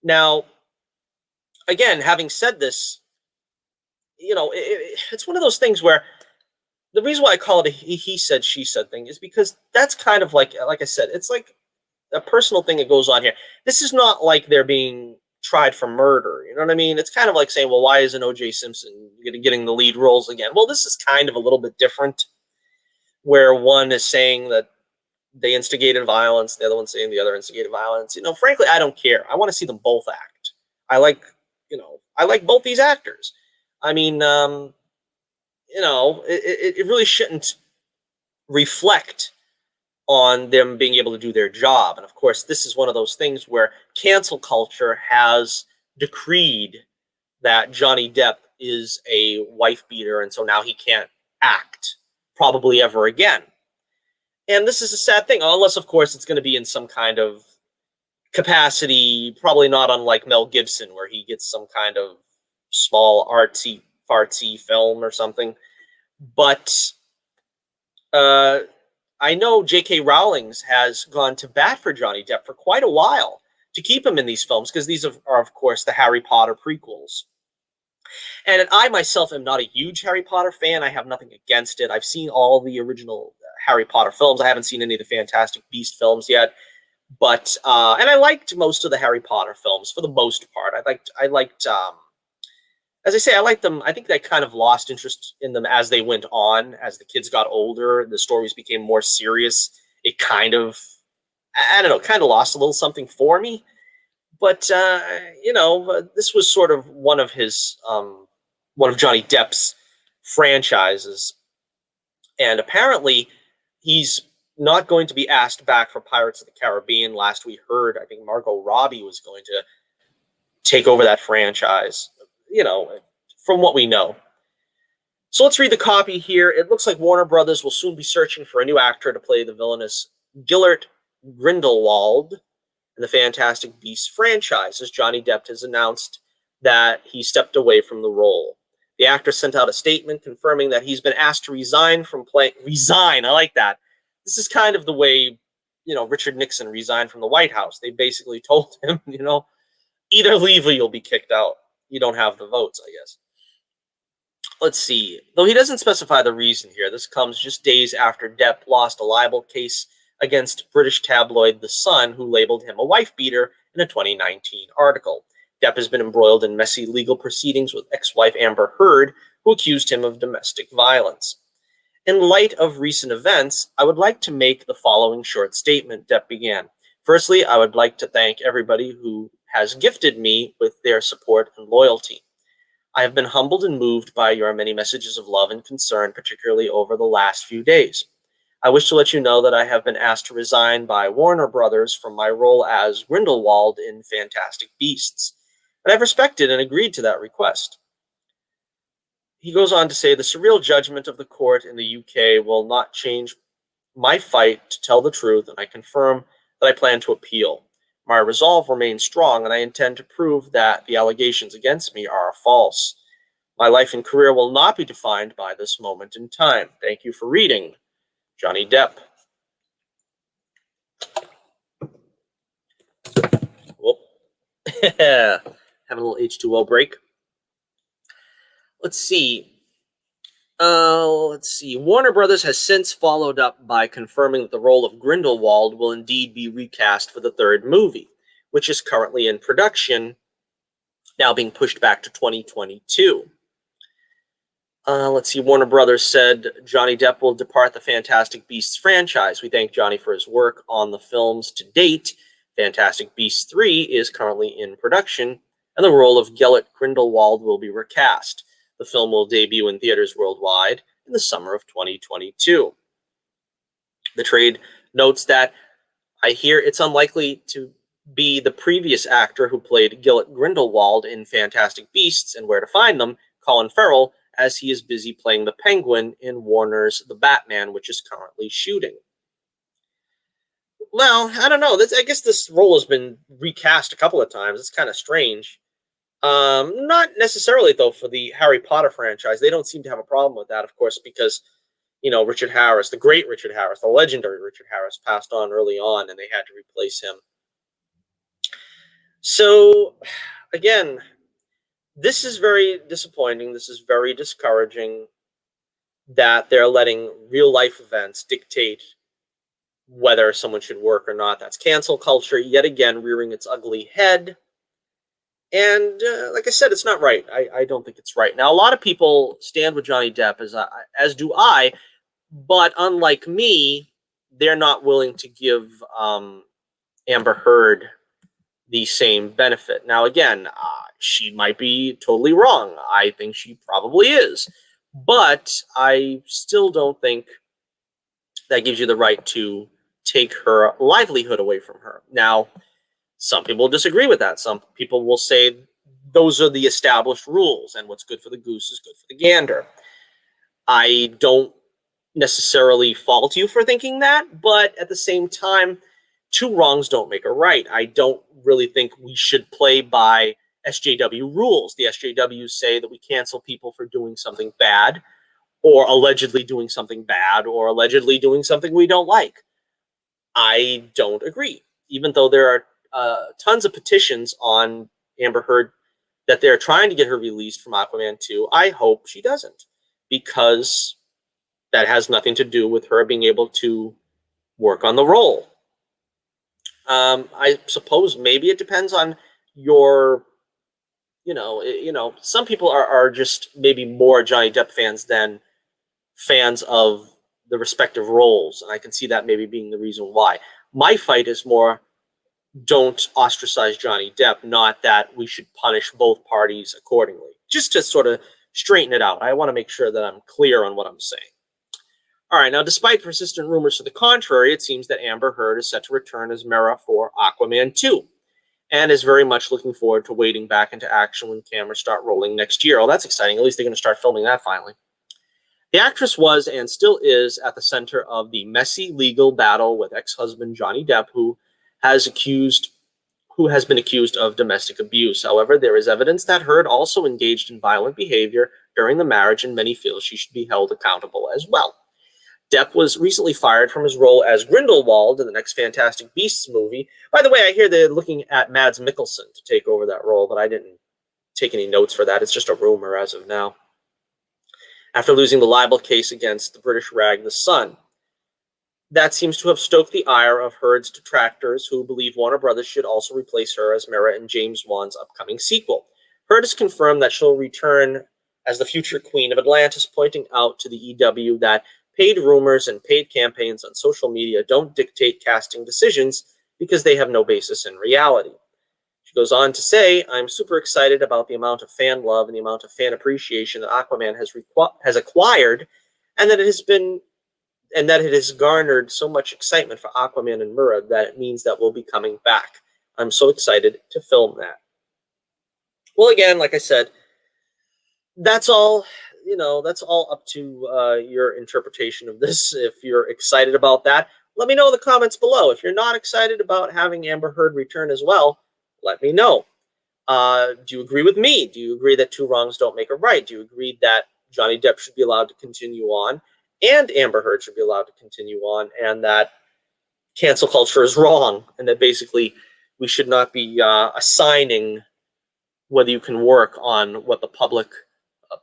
A: Now, again, having said this, it's one of those things where the reason why I call it a he said, she said thing is because that's kind of like I said, it's like a personal thing that goes on here. This is not like they're being tried for murder. You know what I mean? It's kind of like saying, well, why isn't O.J. Simpson getting the lead roles again? Well, this is kind of a little bit different, where one is saying that they instigated violence, the other one's saying the other instigated violence. Frankly, I don't care. I want to see them both act. I like both these actors. I mean, it really shouldn't reflect on them being able to do their job. And of course, this is one of those things where cancel culture has decreed that Johnny Depp is a wife beater, and so now he can't act probably ever again. And this is a sad thing, unless, of course, it's going to be in some kind of capacity, probably not unlike Mel Gibson, where he gets some kind of small artsy film or something. But I know J.K. Rowling has gone to bat for Johnny Depp for quite a while to keep him in these films, because these are, of course, the Harry Potter prequels. And I myself am not a huge Harry Potter fan. I have nothing against it. I've seen all the original Harry Potter films. I haven't seen any of the Fantastic Beast films yet. But and I liked most of the Harry Potter films for the most part. I liked as I say, I liked them. I think I kind of lost interest in them as they went on. As the kids got older, the stories became more serious. It kind of, I don't know, kind of lost a little something for me. But this was sort of one of Johnny Depp's franchises, and apparently he's not going to be asked back for Pirates of the Caribbean. Last we heard, I think Margot Robbie was going to take over that franchise, from what we know. So let's read the copy here. It looks like Warner Brothers will soon be searching for a new actor to play the villainous Gellert Grindelwald in the Fantastic Beasts franchise, as Johnny Depp has announced that he stepped away from the role. The actor sent out a statement confirming that he's been asked to resign from playing. Resign, I like that. This is kind of the way, Richard Nixon resigned from the White House. They basically told him, either leave or you'll be kicked out. You don't have the votes, I guess. Let's see. Though he doesn't specify the reason here, this comes just days after Depp lost a libel case against British tabloid The Sun, who labeled him a wife beater in a 2019 article. Depp has been embroiled in messy legal proceedings with ex-wife Amber Heard, who accused him of domestic violence. In light of recent events, I would like to make the following short statement, Depp began. Firstly, I would like to thank everybody who has gifted me with their support and loyalty. I have been humbled and moved by your many messages of love and concern, particularly over the last few days. I wish to let you know that I have been asked to resign by Warner Brothers from my role as Grindelwald in Fantastic Beasts, and I've respected and agreed to that request. He goes on to say, the surreal judgment of the court in the UK will not change my fight to tell the truth, and I confirm that I plan to appeal. My resolve remains strong, and I intend to prove that the allegations against me are false. My life and career will not be defined by this moment in time. Thank you for reading. Johnny Depp. Whoop. Having a little H2O break. Let's see. Warner Brothers has since followed up by confirming that the role of Grindelwald will indeed be recast for the third movie, which is currently in production, now being pushed back to 2022. Warner Brothers said Johnny Depp will depart the Fantastic Beasts franchise. We thank Johnny for his work on the films to date. Fantastic Beasts 3 is currently in production, and the role of Gellert Grindelwald will be recast. The film will debut in theaters worldwide in the summer of 2022. The trade notes that I hear it's unlikely to be the previous actor who played Gellert Grindelwald in Fantastic Beasts and Where to Find Them, Colin Farrell, as he is busy playing the Penguin in Warner's The Batman, which is currently shooting. Well, I don't know. I guess this role has been recast a couple of times. It's kind of strange. Not necessarily, though, for the Harry Potter franchise. They don't seem to have a problem with that, of course, because, Richard Harris, the great Richard Harris, the legendary Richard Harris, passed on early on, and they had to replace him. So, again, this is very disappointing. This is very discouraging that they're letting real-life events dictate whether someone should work or not. That's cancel culture, yet again, rearing its ugly head. And like I said, it's not right. I don't think it's right. Now, a lot of people stand with Johnny Depp, as do I, but unlike me, they're not willing to give Amber Heard the same benefit. Now, again, she might be totally wrong. I think she probably is. But I still don't think that gives you the right to take her livelihood away from her. Now, some people disagree with that. Some people will say those are the established rules, and what's good for the goose is good for the gander. I don't necessarily fault you for thinking that, but at the same time, two wrongs don't make a right. I don't really think we should play by SJW rules. The SJWs say that we cancel people for doing something bad, or allegedly doing something bad, or allegedly doing something we don't like. I don't agree. Even though there are tons of petitions on Amber Heard that they're trying to get her released from Aquaman 2, I hope she doesn't, because that has nothing to do with her being able to work on the role. I suppose maybe it depends on your, some people are just maybe more Johnny Depp fans than fans of the respective roles, and I can see that maybe being the reason why. My fight is more, don't ostracize Johnny Depp, not that we should punish both parties accordingly. Just to sort of straighten it out. I want to make sure that I'm clear on what I'm saying. All right, now, despite persistent rumors to the contrary, it seems that Amber Heard is set to return as Mera for Aquaman 2, and is very much looking forward to wading back into action when cameras start rolling next year. Oh, that's exciting. At least they're going to start filming that finally. The actress was and still is at the center of the messy legal battle with ex-husband Johnny Depp, who has been accused of domestic abuse. However, there is evidence that Heard also engaged in violent behavior during the marriage, and many feel she should be held accountable as well. Depp was recently fired from his role as Grindelwald in the next Fantastic Beasts movie. By the way, I hear they're looking at Mads Mikkelsen to take over that role, but I didn't take any notes for that. It's just a rumor as of now. After losing the libel case against the British rag The Sun, that seems to have stoked the ire of Heard's detractors, who believe Warner Brothers should also replace her as Mera in James Wan's upcoming sequel. Heard has confirmed that she'll return as the future Queen of Atlantis, pointing out to the EW that paid rumors and paid campaigns on social media don't dictate casting decisions because they have no basis in reality. She goes on to say, I'm super excited about the amount of fan love and the amount of fan appreciation that Aquaman has acquired, and that it has garnered so much excitement for Aquaman and Mera that it means that we'll be coming back. I'm so excited to film that. Well, again, like I said, that's all up to your interpretation of this. If you're excited about that, let me know in the comments below. If you're not excited about having Amber Heard return as well, let me know. Do you agree with me? Do you agree that two wrongs don't make a right? Do you agree that Johnny Depp should be allowed to continue on and Amber Heard should be allowed to continue on, and that cancel culture is wrong, and that basically we should not be assigning whether you can work on what the public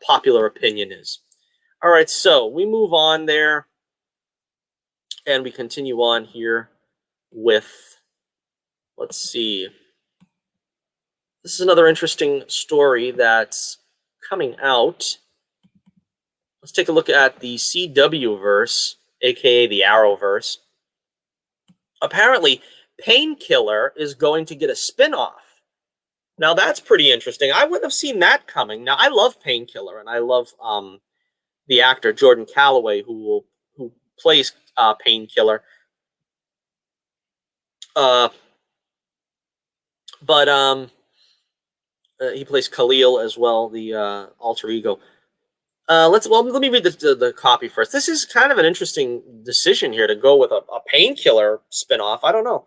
A: popular opinion is? All right, so we move on there, and we continue on here with, let's see. This is another interesting story that's coming out. Let's take a look at the CW-verse, aka the Arrowverse. Apparently, Painkiller is going to get a spin-off. Now, that's pretty interesting. I wouldn't have seen that coming. Now, I love Painkiller, and I love the actor Jordan Calloway, who plays Painkiller. He plays Khalil as well, the alter ego. Let me read the copy first. This is kind of an interesting decision here to go with a Painkiller spinoff. I don't know.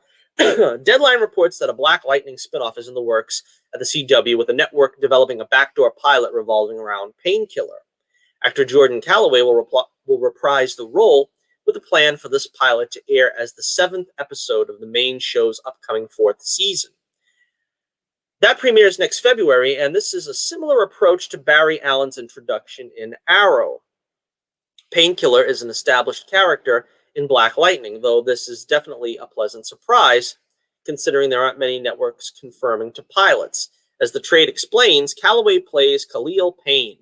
A: Deadline reports that a Black Lightning spinoff is in the works at the CW, with the network developing a backdoor pilot revolving around Painkiller. Actor Jordan Calloway will reprise the role, with a plan for this pilot to air as the 7th episode of the main show's upcoming 4th season. That premieres next February, and this is a similar approach to Barry Allen's introduction in Arrow. Painkiller is an established character in Black Lightning, though this is definitely a pleasant surprise, considering there aren't many networks confirming to pilots, As the trade explains, Calloway plays Khalil Payne,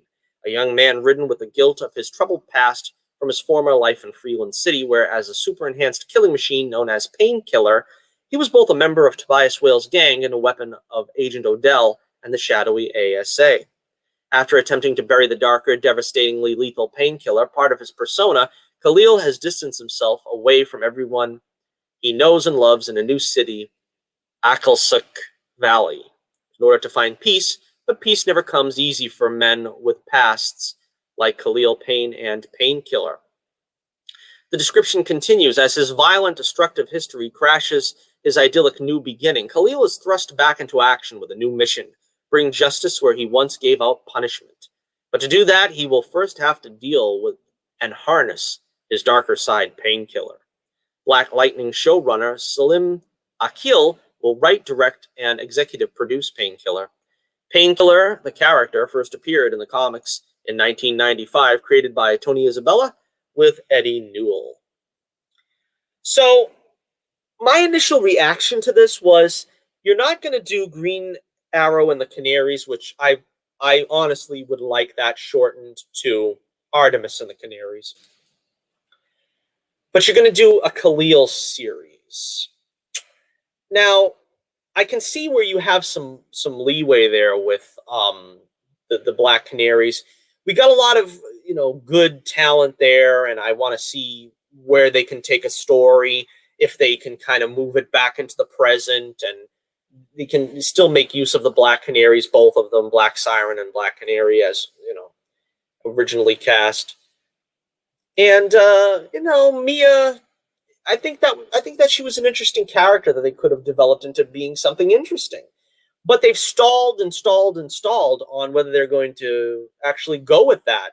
A: a young man ridden with the guilt of his troubled past from his former life in Freeland City, where as a super-enhanced killing machine known as Painkiller, he was both a member of Tobias Whale's gang and a weapon of Agent Odell and the shadowy ASA. After attempting to bury the darker, devastatingly lethal Painkiller, part of his persona, Khalil has distanced himself away from everyone he knows and loves in a new city, Akelsuk Valley, in order to find peace, but peace never comes easy for men with pasts like Khalil Payne and Painkiller. The description continues, as his violent, destructive history crashes his idyllic new beginning, Khalil is thrust back into action with a new mission, bring justice where he once gave out punishment. But to do that, he will first have to deal with and harness his darker side, Painkiller. Black Lightning showrunner Salim Akil will write, direct, and executive produce Painkiller. Painkiller, the character, first appeared in the comics in 1995, created by Tony Isabella with Eddie Newell. So, my initial reaction to this was, you're not going to do Green Arrow and the Canaries, which I honestly would like that shortened to Artemis and the Canaries. But you're going to do a Khalil series. Now, I can see where you have some leeway there with the Black Canaries. We got a lot of good talent there, and I want to see where they can take a story, if they can kind of move it back into the present, and they can still make use of the Black Canaries, both of them, Black Siren and Black Canary, as originally cast. And Mia, I think that she was an interesting character that they could have developed into being something interesting. But they've stalled on whether they're going to actually go with that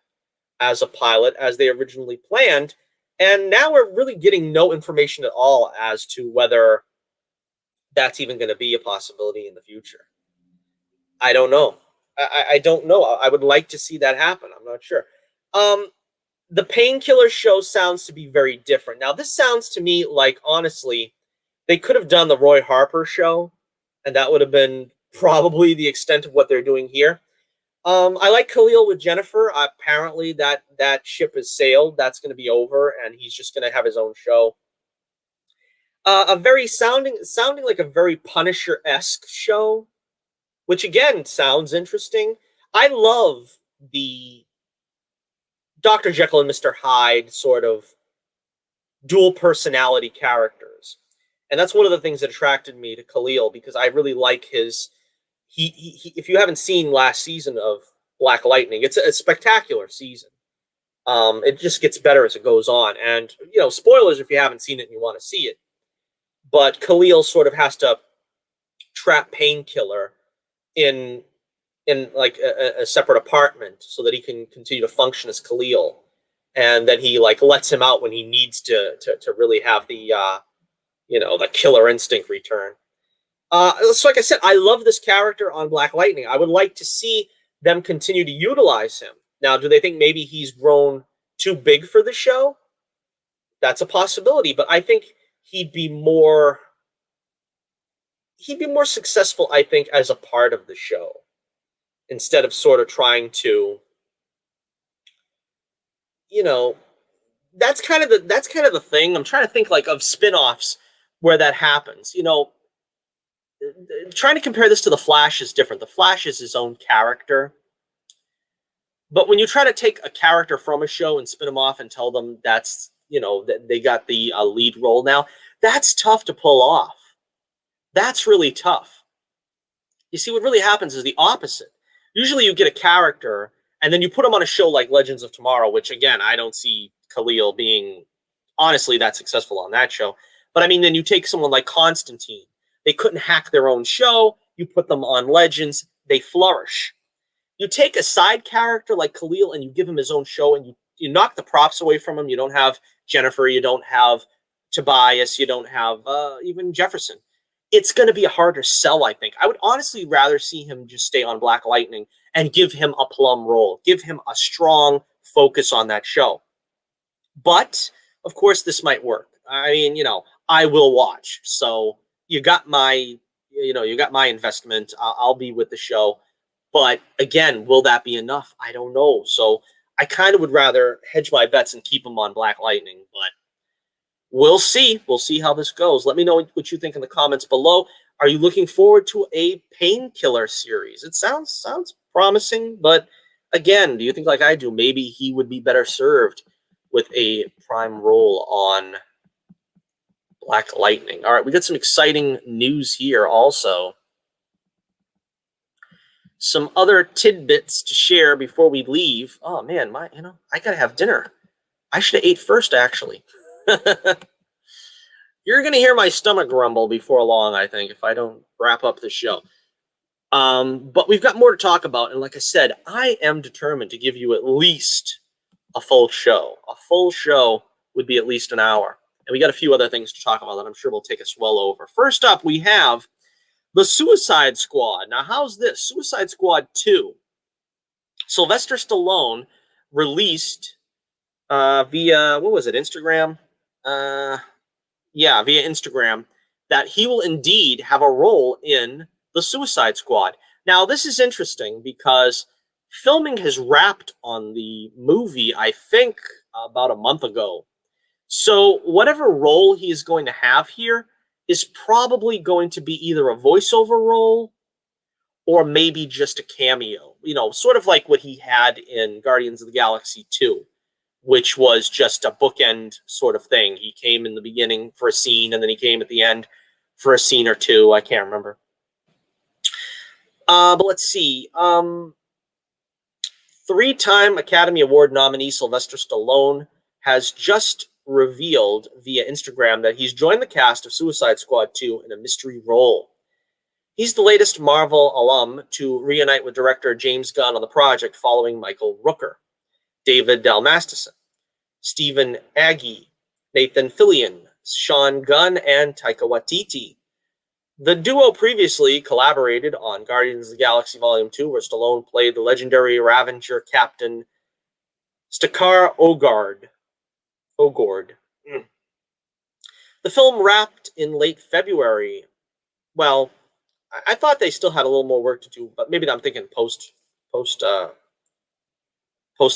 A: as a pilot as they originally planned. And now we're really getting no information at all as to whether that's even going to be a possibility in the future. I don't know. I don't know. I would like to see that happen. I'm not sure. The Painkiller show sounds to be very different. Now, this sounds to me like, honestly, they could have done the Roy Harper show, and that would have been probably the extent of what they're doing here. I like Khalil with Jennifer. Apparently, that ship has sailed. That's going to be over, and he's just going to have his own show. Sounding like a very Punisher-esque show, which again sounds interesting. I love the Dr. Jekyll and Mr. Hyde sort of dual personality characters. And that's one of the things that attracted me to Khalil, because I really like his... He if you haven't seen last season of Black Lightning, it's a spectacular season. It just gets better as it goes on. And, spoilers if you haven't seen it and you want to see it. But Khalil sort of has to trap Painkiller in like a separate apartment so that he can continue to function as Khalil, and then he lets him out when he needs to really have the the killer instinct return. So like I said, I love this character on Black Lightning. I would like to see them continue to utilize him. Now, do they think maybe he's grown too big for the show? That's a possibility, but I think he'd be more successful, I think, as a part of the show, instead of sort of trying to, that's kind of the thing. I'm trying to think of spin-offs where that happens. Trying to compare this to The Flash is different. The Flash is his own character. But when you try to take a character from a show and spin them off and tell them that's, that they got the lead role now, that's tough to pull off. That's really tough. You see, what really happens is the opposite. Usually you get a character and then you put them on a show like Legends of Tomorrow, which, again, I don't see Khalil being, honestly, that successful on that show. But, I mean, then you take someone like Constantine. They couldn't hack their own show. You put them on Legends. They flourish. You take a side character like Khalil and you give him his own show, and you knock the props away from him. You don't have Jennifer. You don't have Tobias. You don't have even Jefferson. It's going to be a harder sell, I think. I would honestly rather see him just stay on Black Lightning and give him a plum role. Give him a strong focus on that show. But, of course, this might work. I mean, I will watch. So you got my, you got my investment. I'll be with the show. But again, will that be enough? I don't know. So I kind of would rather hedge my bets and keep him on Black Lightning. But we'll see. We'll see how this goes. Let me know what you think in the comments below. Are you looking forward to a Painkiller series? It sounds promising, but again, do you think like I do, maybe he would be better served with a prime role on Black Lightning? All right, we got some exciting news here also. Some other tidbits to share before we leave. Oh man, I gotta have dinner. I should have ate first, actually. You're gonna hear my stomach grumble before long, I think, if I don't wrap up the show. But we've got more to talk about, and like I said, I am determined to give you at least a full show. A full show would be at least an hour. And we got a few other things to talk about that I'm sure will take us well over. First up, we have the Suicide Squad. Now, how's this? Suicide Squad 2. Sylvester Stallone released via, what was it, Instagram? Via Instagram, that he will indeed have a role in the Suicide Squad. Now, this is interesting because filming has wrapped on the movie, I think, about a month ago. So whatever role he is going to have here is probably going to be either a voiceover role or maybe just a cameo. Sort of like what he had in Guardians of the Galaxy 2, which was just a bookend sort of thing. He came in the beginning for a scene, and then he came at the end for a scene or two. I can't remember. But let's see. Three-time Academy Award nominee Sylvester Stallone has just revealed via Instagram that he's joined the cast of Suicide Squad 2 in a mystery role. He's the latest Marvel alum to reunite with director James Gunn on the project following Michael Rooker, David Dalmasterson, Stephen Agee, Nathan Fillion, Sean Gunn, and Taika Waititi. The duo previously collaborated on Guardians of the Galaxy Volume 2, where Stallone played the legendary Ravager Captain Stakar Ogord. The film wrapped in late February. Well, I thought they still had a little more work to do, but maybe I'm thinking post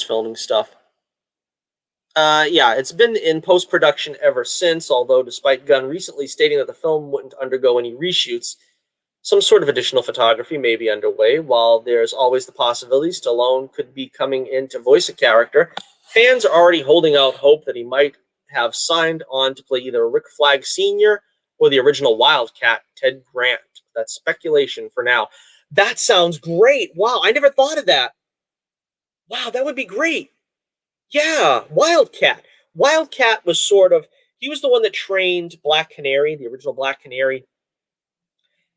A: filming stuff. It's been in post-production ever since, although despite Gunn recently stating that the film wouldn't undergo any reshoots, some sort of additional photography may be underway. While there's always the possibility Stallone could be coming in to voice a character, fans are already holding out hope that he might have signed on to play either Rick Flag Sr. or the original Wildcat, Ted Grant. That's speculation for now. That sounds great. Wow, I never thought of that. Wow, that would be great. Yeah, Wildcat. Wildcat was he was the one that trained Black Canary, the original Black Canary.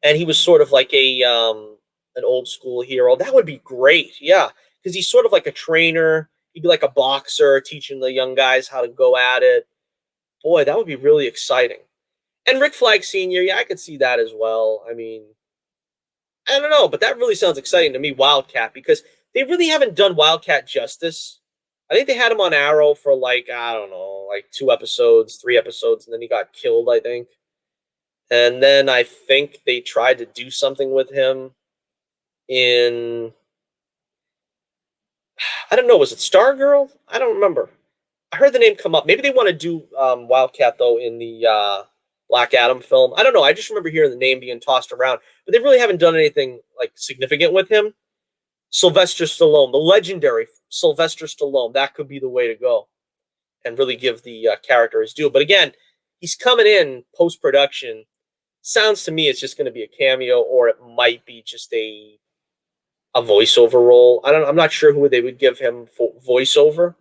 A: And he was sort of like an old school hero. That would be great, yeah. Because he's sort of like a trainer. He'd be like a boxer, teaching the young guys how to go at it. Boy, that would be really exciting. And Rick Flag Sr., yeah, I could see that as well. I mean, I don't know, but that really sounds exciting to me, Wildcat, because they really haven't done Wildcat justice. I think they had him on Arrow for like 2 episodes, 3 episodes, and then he got killed, I think. And then I think they tried to do something with him in, I don't know, was it Stargirl? I don't remember. I heard the name come up. Maybe they want to do Wildcat, though, in the Black Adam film. I don't know. I just remember hearing the name being tossed around. But they really haven't done anything like significant with him. Sylvester Stallone, the legendary Sylvester Stallone, that could be the way to go and really give the character his due. But again, he's coming in post-production. Sounds to me it's just going to be a cameo, or it might be just a voiceover role. I'm not sure who they would give him for voiceover.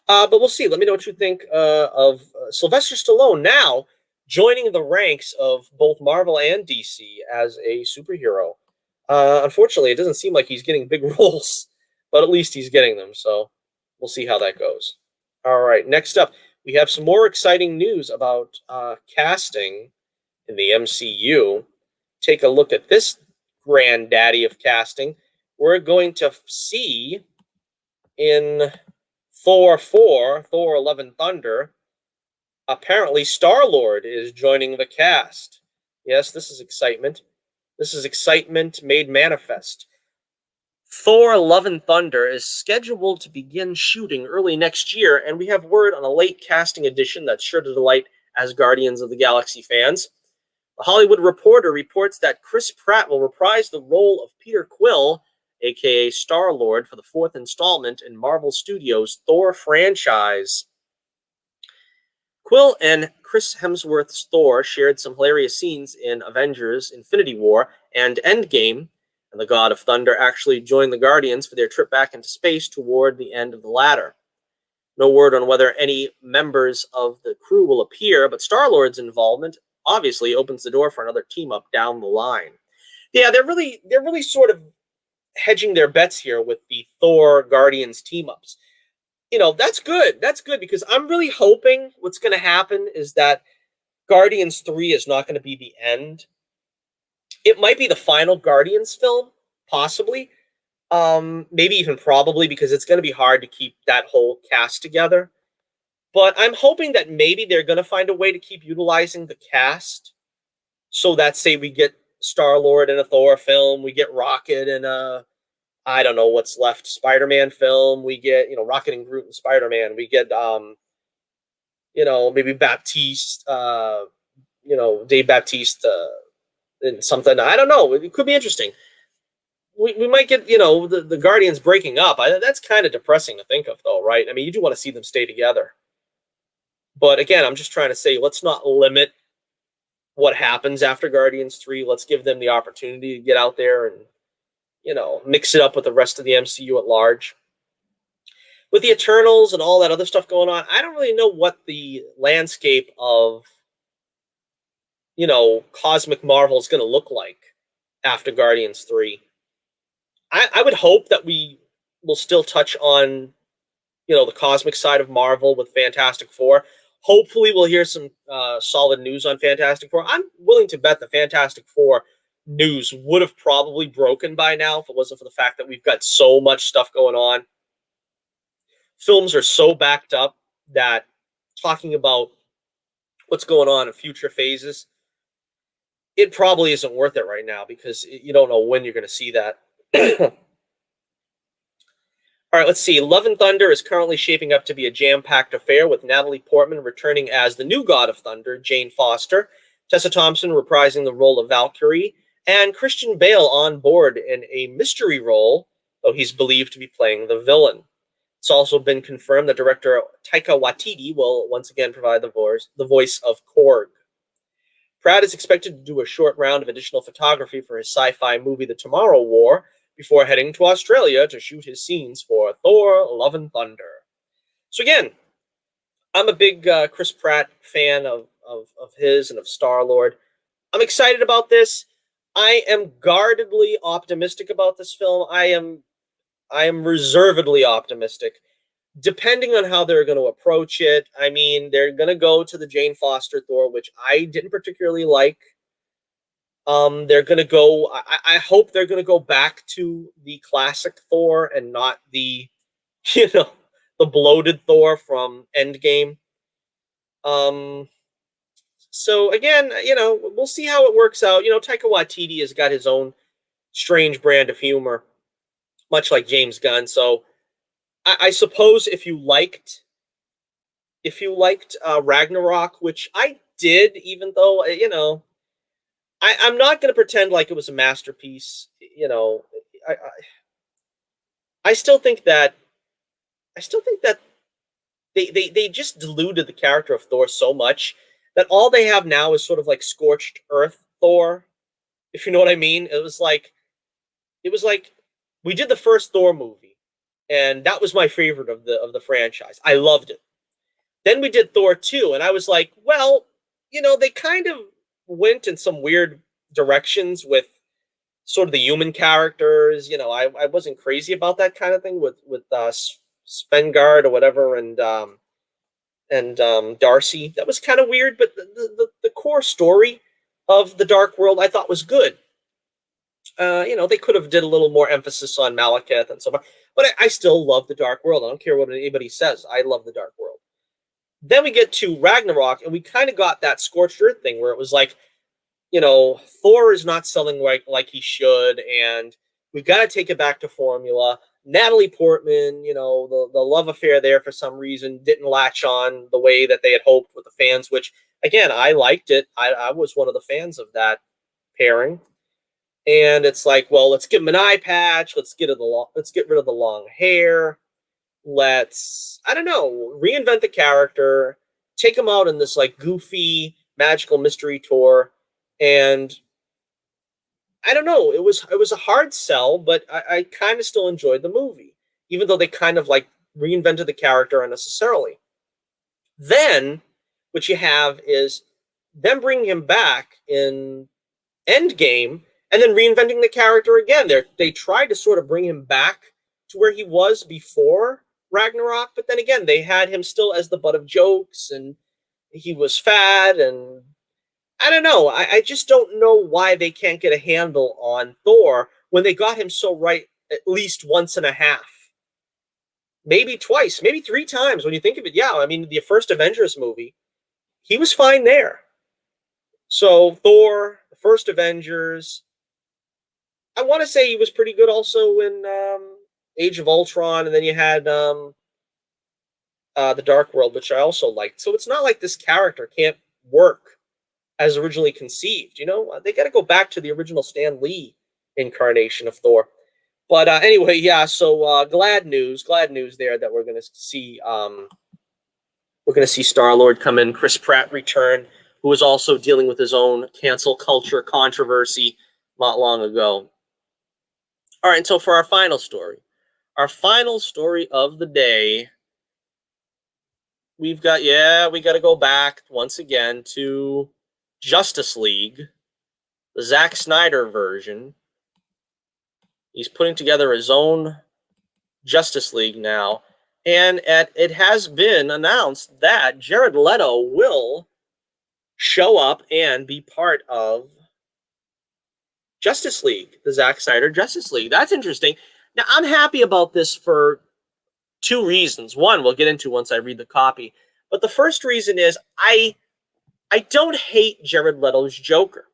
A: But we'll see. Let me know what you think of Sylvester Stallone now joining the ranks of both Marvel and DC as a superhero. Unfortunately, it doesn't seem like he's getting big roles, but at least he's getting them. So we'll see how that goes. All right. Next up, we have some more exciting news about casting in the MCU. Take a look at this granddaddy of casting. We're going to see in Thor 4, Thor Love and Thunder, apparently Star-Lord is joining the cast. Yes, this is excitement. This is excitement made manifest. Thor: Love and Thunder is scheduled to begin shooting early next year, and we have word on a late casting edition that's sure to delight Asgardians of the Galaxy fans. The Hollywood Reporter reports that Chris Pratt will reprise the role of Peter Quill, aka Star-Lord, for the fourth installment in Marvel Studios' Thor franchise. Quill and Chris Hemsworth's Thor shared some hilarious scenes in Avengers: Infinity War and Endgame, and the God of Thunder actually joined the Guardians for their trip back into space toward the end of the latter. No word on whether any members of the crew will appear, but Star-Lord's involvement obviously opens the door for another team up down the line. Yeah, they're really sort of hedging their bets here with the Thor Guardians team ups. That's good. That's good because I'm really hoping what's going to happen is that Guardians 3 is not going to be the end. It might be the final Guardians film, possibly. Maybe even probably, because it's going to be hard to keep that whole cast together. But I'm hoping that maybe they're going to find a way to keep utilizing the cast so that, say, we get Star-Lord in a Thor film, we get Rocket in a, I don't know what's left, Spider-Man film, we get, Rocket and Groot and Spider-Man, we get, maybe Baptiste, Dave Baptiste in something. I don't know. It could be interesting. We might get, the Guardians breaking up. That's kind of depressing to think of, though, right? I mean, you do want to see them stay together. But again, I'm just trying to say, let's not limit what happens after Guardians 3. Let's give them the opportunity to get out there and, mix it up with the rest of the MCU at large. With the Eternals and all that other stuff going on, I don't really know what the landscape of, Cosmic Marvel is going to look like after Guardians 3. I would hope that we will still touch on, the cosmic side of Marvel with Fantastic Four. Hopefully we'll hear some solid news on Fantastic Four. I'm willing to bet the Fantastic Four news would have probably broken by now if it wasn't for the fact that we've got so much stuff going on. Films are so backed up that talking about what's going on in future phases, it probably isn't worth it right now because you don't know when you're going to see that. All right, let's see. Love and Thunder is currently shaping up to be a jam-packed affair with Natalie Portman returning as the new God of Thunder, Jane Foster, Tessa Thompson reprising the role of Valkyrie, and Christian Bale on board in a mystery role, though he's believed to be playing the villain. It's also been confirmed that director Taika Waititi will once again provide the voice of Korg. Pratt is expected to do a short round of additional photography for his sci-fi movie The Tomorrow War before heading to Australia to shoot his scenes for Thor: Love and Thunder. So again, I'm a big Chris Pratt fan of his and of Star-Lord. I'm excited about this. I am guardedly optimistic about this film. I am reservedly optimistic. Depending on how they're going to approach it, I mean, they're going to go to the Jane Foster Thor, which I didn't particularly like. They're going to go, I hope they're going to go back to the classic Thor and not the, the bloated Thor from Endgame. So again, we'll see how it works out. Taika Waititi has got his own strange brand of humor, much like James Gunn. So I suppose if you liked Ragnarok, which I did, even though, I'm not going to pretend like it was a masterpiece. I still think that they just diluted the character of Thor so much that all they have now is sort of like scorched earth Thor, if you know what I mean. It was like we did the first Thor movie, and that was my favorite of the franchise. I loved it. Then we did Thor 2, and I was like, well, they kind of went in some weird directions with sort of the human characters. I wasn't crazy about that kind of thing with Svengard or whatever, and Darcy. That was kind of weird, but the core story of the Dark World I thought was good. They could have did a little more emphasis on Malekith and so on, but I still love the Dark World. I don't care what anybody says. I love the Dark World. Then we get to Ragnarok, and we kind of got that scorched earth thing where it was like, Thor is not selling like he should, and we've got to take it back to formula. Natalie Portman, the love affair there for some reason didn't latch on the way that they had hoped with the fans, which, again, I liked it. I was one of the fans of that pairing. And it's like, well, let's give him an eye patch. Let's get rid of the long hair. Let's, I don't know, reinvent the character, take him out in this like goofy magical mystery tour. And I don't know, it was a hard sell, but I kind of still enjoyed the movie, even though they kind of like reinvented the character unnecessarily. Then what you have is them bringing him back in Endgame and then reinventing the character again. They tried to sort of bring him back to where he was before Ragnarok, but then again, they had him still as the butt of jokes, and he was fat, and I don't know. I just don't know why they can't get a handle on Thor when they got him so right at least once and a half. Maybe twice, maybe three times when you think of it. Yeah, I mean, the first Avengers movie, he was fine there. So Thor, the first Avengers, I want to say he was pretty good also in Age of Ultron, and then you had the Dark World, which I also liked. So it's not like this character can't work as originally conceived. They got to go back to the original Stan Lee incarnation of Thor. But anyway, yeah. So glad news there that we're gonna see Star-Lord come in, Chris Pratt return, who was also dealing with his own cancel culture controversy not long ago. All right, and so for our final story of the day, we got to go back once again to Justice League, the Zack Snyder version. He's putting together his own Justice League now, and it has been announced that Jared Leto will show up and be part of Justice League, the Zack Snyder Justice League. That's interesting. Now, I'm happy about this for two reasons. One, we'll get into once I read the copy. But the first reason is I don't hate Jared Leto's Joker.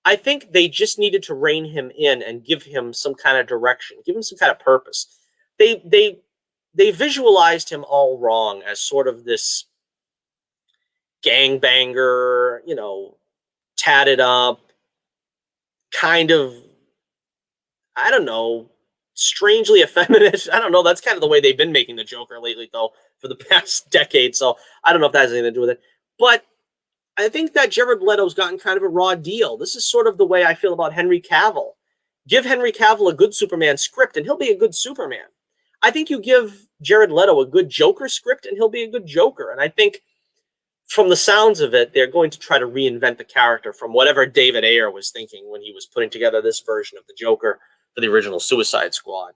A: I think they just needed to rein him in and give him some kind of direction, give him some kind of purpose. They visualized him all wrong as sort of this gangbanger, tatted up, kind of, I don't know, strangely effeminate. I don't know. That's kind of the way they've been making the Joker lately, though, for the past decade. So I don't know if that has anything to do with it. But I think that Jared Leto's gotten kind of a raw deal. This is sort of the way I feel about Henry Cavill. Give Henry Cavill a good Superman script, and he'll be a good Superman. I think you give Jared Leto a good Joker script, and he'll be a good Joker. And I think from the sounds of it, they're going to try to reinvent the character from whatever David Ayer was thinking when he was putting together this version of the Joker for the original Suicide Squad.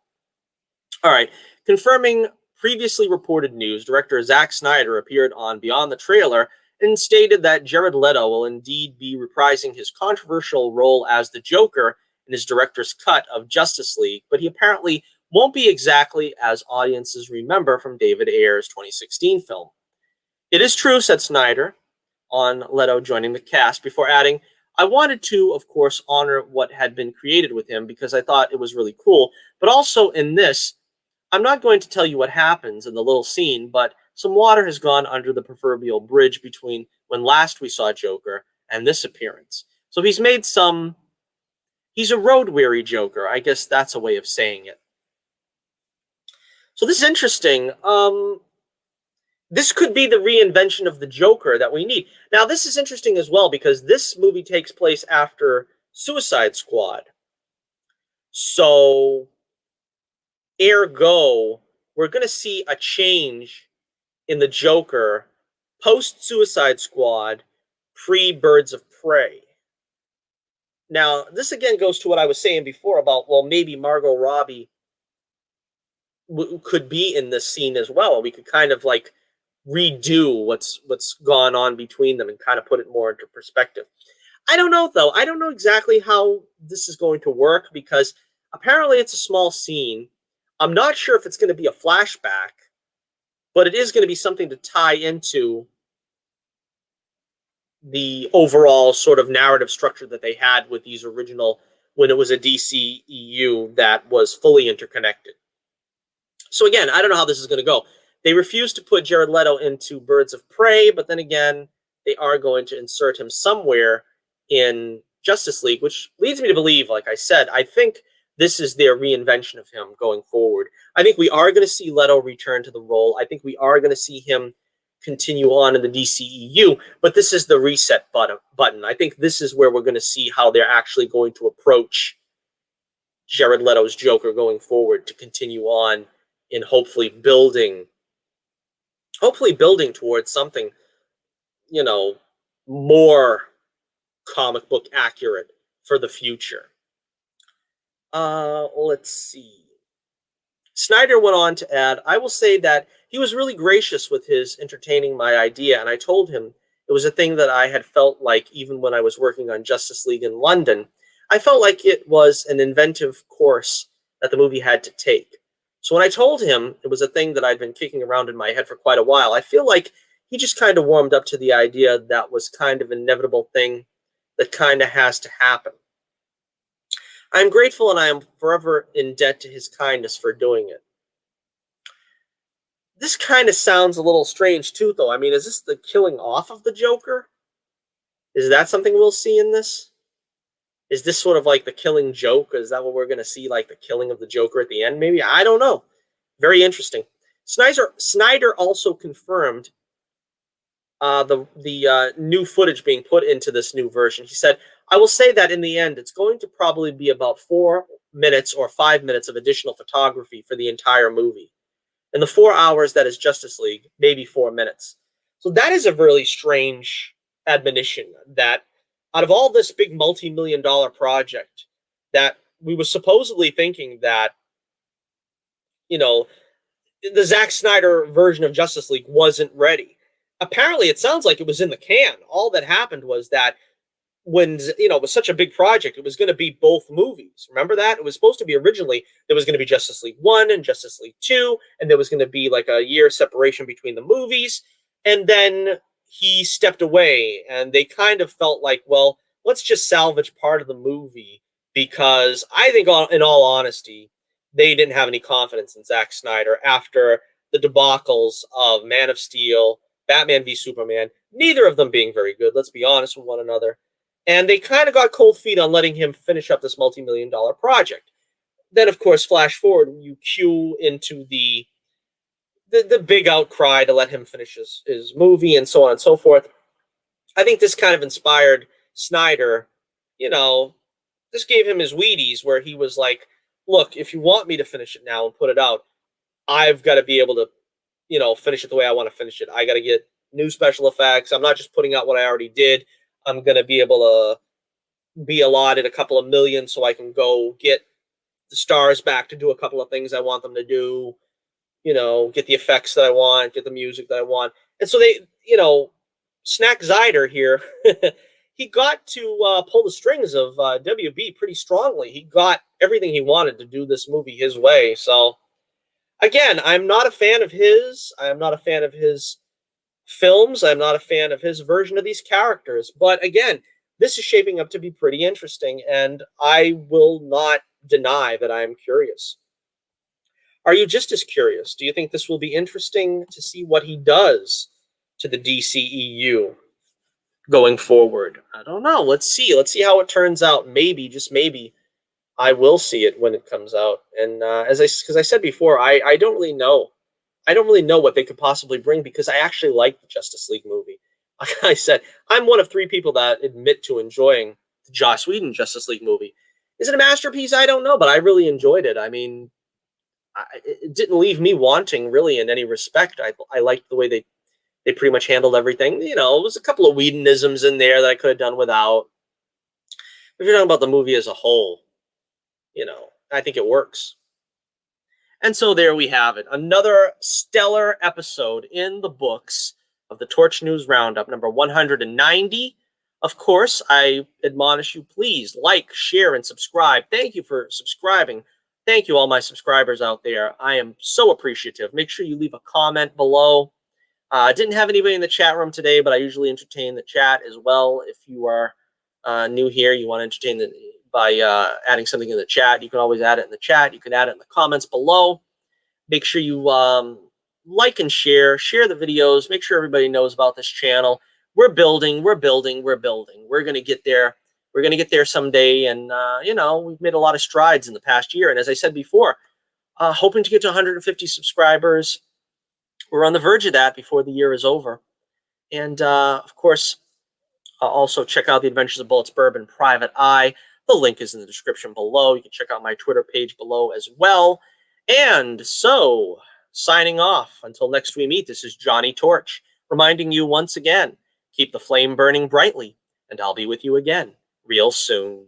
A: All right. Confirming previously reported news, director Zack Snyder appeared on Beyond the Trailer and stated that Jared Leto will indeed be reprising his controversial role as the Joker in his director's cut of Justice League, but he apparently won't be exactly as audiences remember from David Ayer's 2016 film. It is true, said Snyder on Leto joining the cast, before adding, I wanted to, of course, honor what had been created with him because I thought it was really cool, but also in this, I'm not going to tell you what happens in the little scene, but some water has gone under the proverbial bridge between when last we saw Joker and this appearance. So he's a road-weary Joker. I guess that's a way of saying it. So this is interesting. This could be the reinvention of the Joker that we need. Now, this is interesting as well because this movie takes place after Suicide Squad. So, ergo, we're going to see a change in the Joker post-Suicide Squad, pre-Birds of Prey. Now, this again goes to what I was saying before about, well, maybe Margot Robbie could be in this scene as well. We could kind of like redo what's gone on between them and kind of put it more into perspective. I don't know, though. I don't know exactly how this is going to work because apparently it's a small scene. I'm not sure if it's going to be a flashback, but it is going to be something to tie into the overall sort of narrative structure that they had with these original, when it was a DCEU that was fully interconnected. So again, I don't know how this is going to go. They refuse to put Jared Leto into Birds of Prey, but then again, they are going to insert him somewhere in Justice League, which leads me to believe, like I said, I think this is their reinvention of him going forward. I think we are going to see Leto return to the role. I think we are going to see him continue on in the DCEU, but this is the reset button. I think this is where we're going to see how they're actually going to approach Jared Leto's Joker going forward to continue on in hopefully building towards something, you know, more comic book accurate for the future. Let's see. Snyder went on to add, I will say that he was really gracious with his entertaining my idea, and I told him it was a thing that I had felt like even when I was working on Justice League in London. I felt like it was an inventive course that the movie had to take. So when I told him it was a thing that I'd been kicking around in my head for quite a while, I feel like he just kind of warmed up to the idea that was kind of an inevitable thing that kind of has to happen. I'm grateful and I am forever in debt to his kindness for doing it. This kind of sounds a little strange too, though. I mean, is this the killing off of the Joker? Is that something we'll see in this? Is this sort of like the killing joke? Is that what we're going to see, like the killing of the Joker at the end? Maybe. I don't know. Very interesting. Snyder also confirmed the new footage being put into this new version. He said, I will say that in the end, it's going to probably be about 4 minutes or 5 minutes of additional photography for the entire movie. In the 4 hours that is Justice League, maybe 4 minutes. So that is a really strange admonition that out of all this big multi-million-dollar project that we were supposedly thinking that, you know, the Zack Snyder version of Justice League wasn't ready. Apparently, it sounds like it was in the can. All that happened was that when, you know, it was such a big project, it was going to be both movies. Remember that? It was supposed to be originally, there was going to be Justice League 1 and Justice League 2, and there was going to be like a year separation between the movies. And then he stepped away, and they kind of felt like, well, let's just salvage part of the movie, because I think, in all honesty, they didn't have any confidence in Zack Snyder after the debacles of Man of Steel, Batman v Superman, neither of them being very good, let's be honest with one another. And they kind of got cold feet on letting him finish up this multi-million-dollar project. Then, of course, flash forward, you cue into the big outcry to let him finish his movie and so on and so forth. I think this kind of inspired Snyder, you know, this gave him his Wheaties, where he was like, look, if you want me to finish it now and put it out, I've got to be able to, you know, finish it the way I want to finish it. I got to get new special effects. I'm not just putting out what I already did. I'm going to be able to be allotted a couple of million so I can go get the stars back to do a couple of things I want them to do, you know, get the effects that I want, get the music that I want. And so they, you know, Snack Snyder here, he got to pull the strings of WB pretty strongly. He got everything he wanted to do this movie his way. So, again, I'm not a fan of his. I'm not a fan of his films. I'm not a fan of his version of these characters. But, again, this is shaping up to be pretty interesting, and I will not deny that I'm curious. Are you just as curious? Do you think this will be interesting to see what he does to the DCEU going forward? I don't know. Let's see. Let's see how it turns out. Maybe, just maybe, I will see it when it comes out. And because I said before, I don't really know. I don't really know what they could possibly bring, because I actually like the Justice League movie. Like I said, I'm one of 3 people that admit to enjoying the Joss Whedon Justice League movie. Is it a masterpiece? I don't know, but I really enjoyed it. I mean, it didn't leave me wanting really in any respect. I liked the way they pretty much handled everything. You know, it was a couple of Whedonisms in there that I could have done without. If you're talking about the movie as a whole, you know, I think it works. And so there we have it. Another stellar episode in the books of the Torch News Roundup, number 190. Of course, I admonish you, please like, share, and subscribe. Thank you for subscribing. Thank you, all my subscribers out there. I am so appreciative. Make sure you leave a comment below. Didn't have anybody in the chat room today, but I usually entertain the chat as well. If you are new here, you want to entertain by adding something in the chat, you can always add it in the chat. You can add it in the comments below. Make sure you like and share the videos. Make sure everybody knows about this channel. We're building. We're going to get there. We're going to get there someday. And, we've made a lot of strides in the past year. And as I said before, hoping to get to 150 subscribers. We're on the verge of that before the year is over. And, of course, also check out the Adventures of Bullets Bourbon Private Eye. The link is in the description below. You can check out my Twitter page below as well. And so, signing off until next we meet, this is Johnny Torch, reminding you once again, keep the flame burning brightly, and I'll be with you again real soon.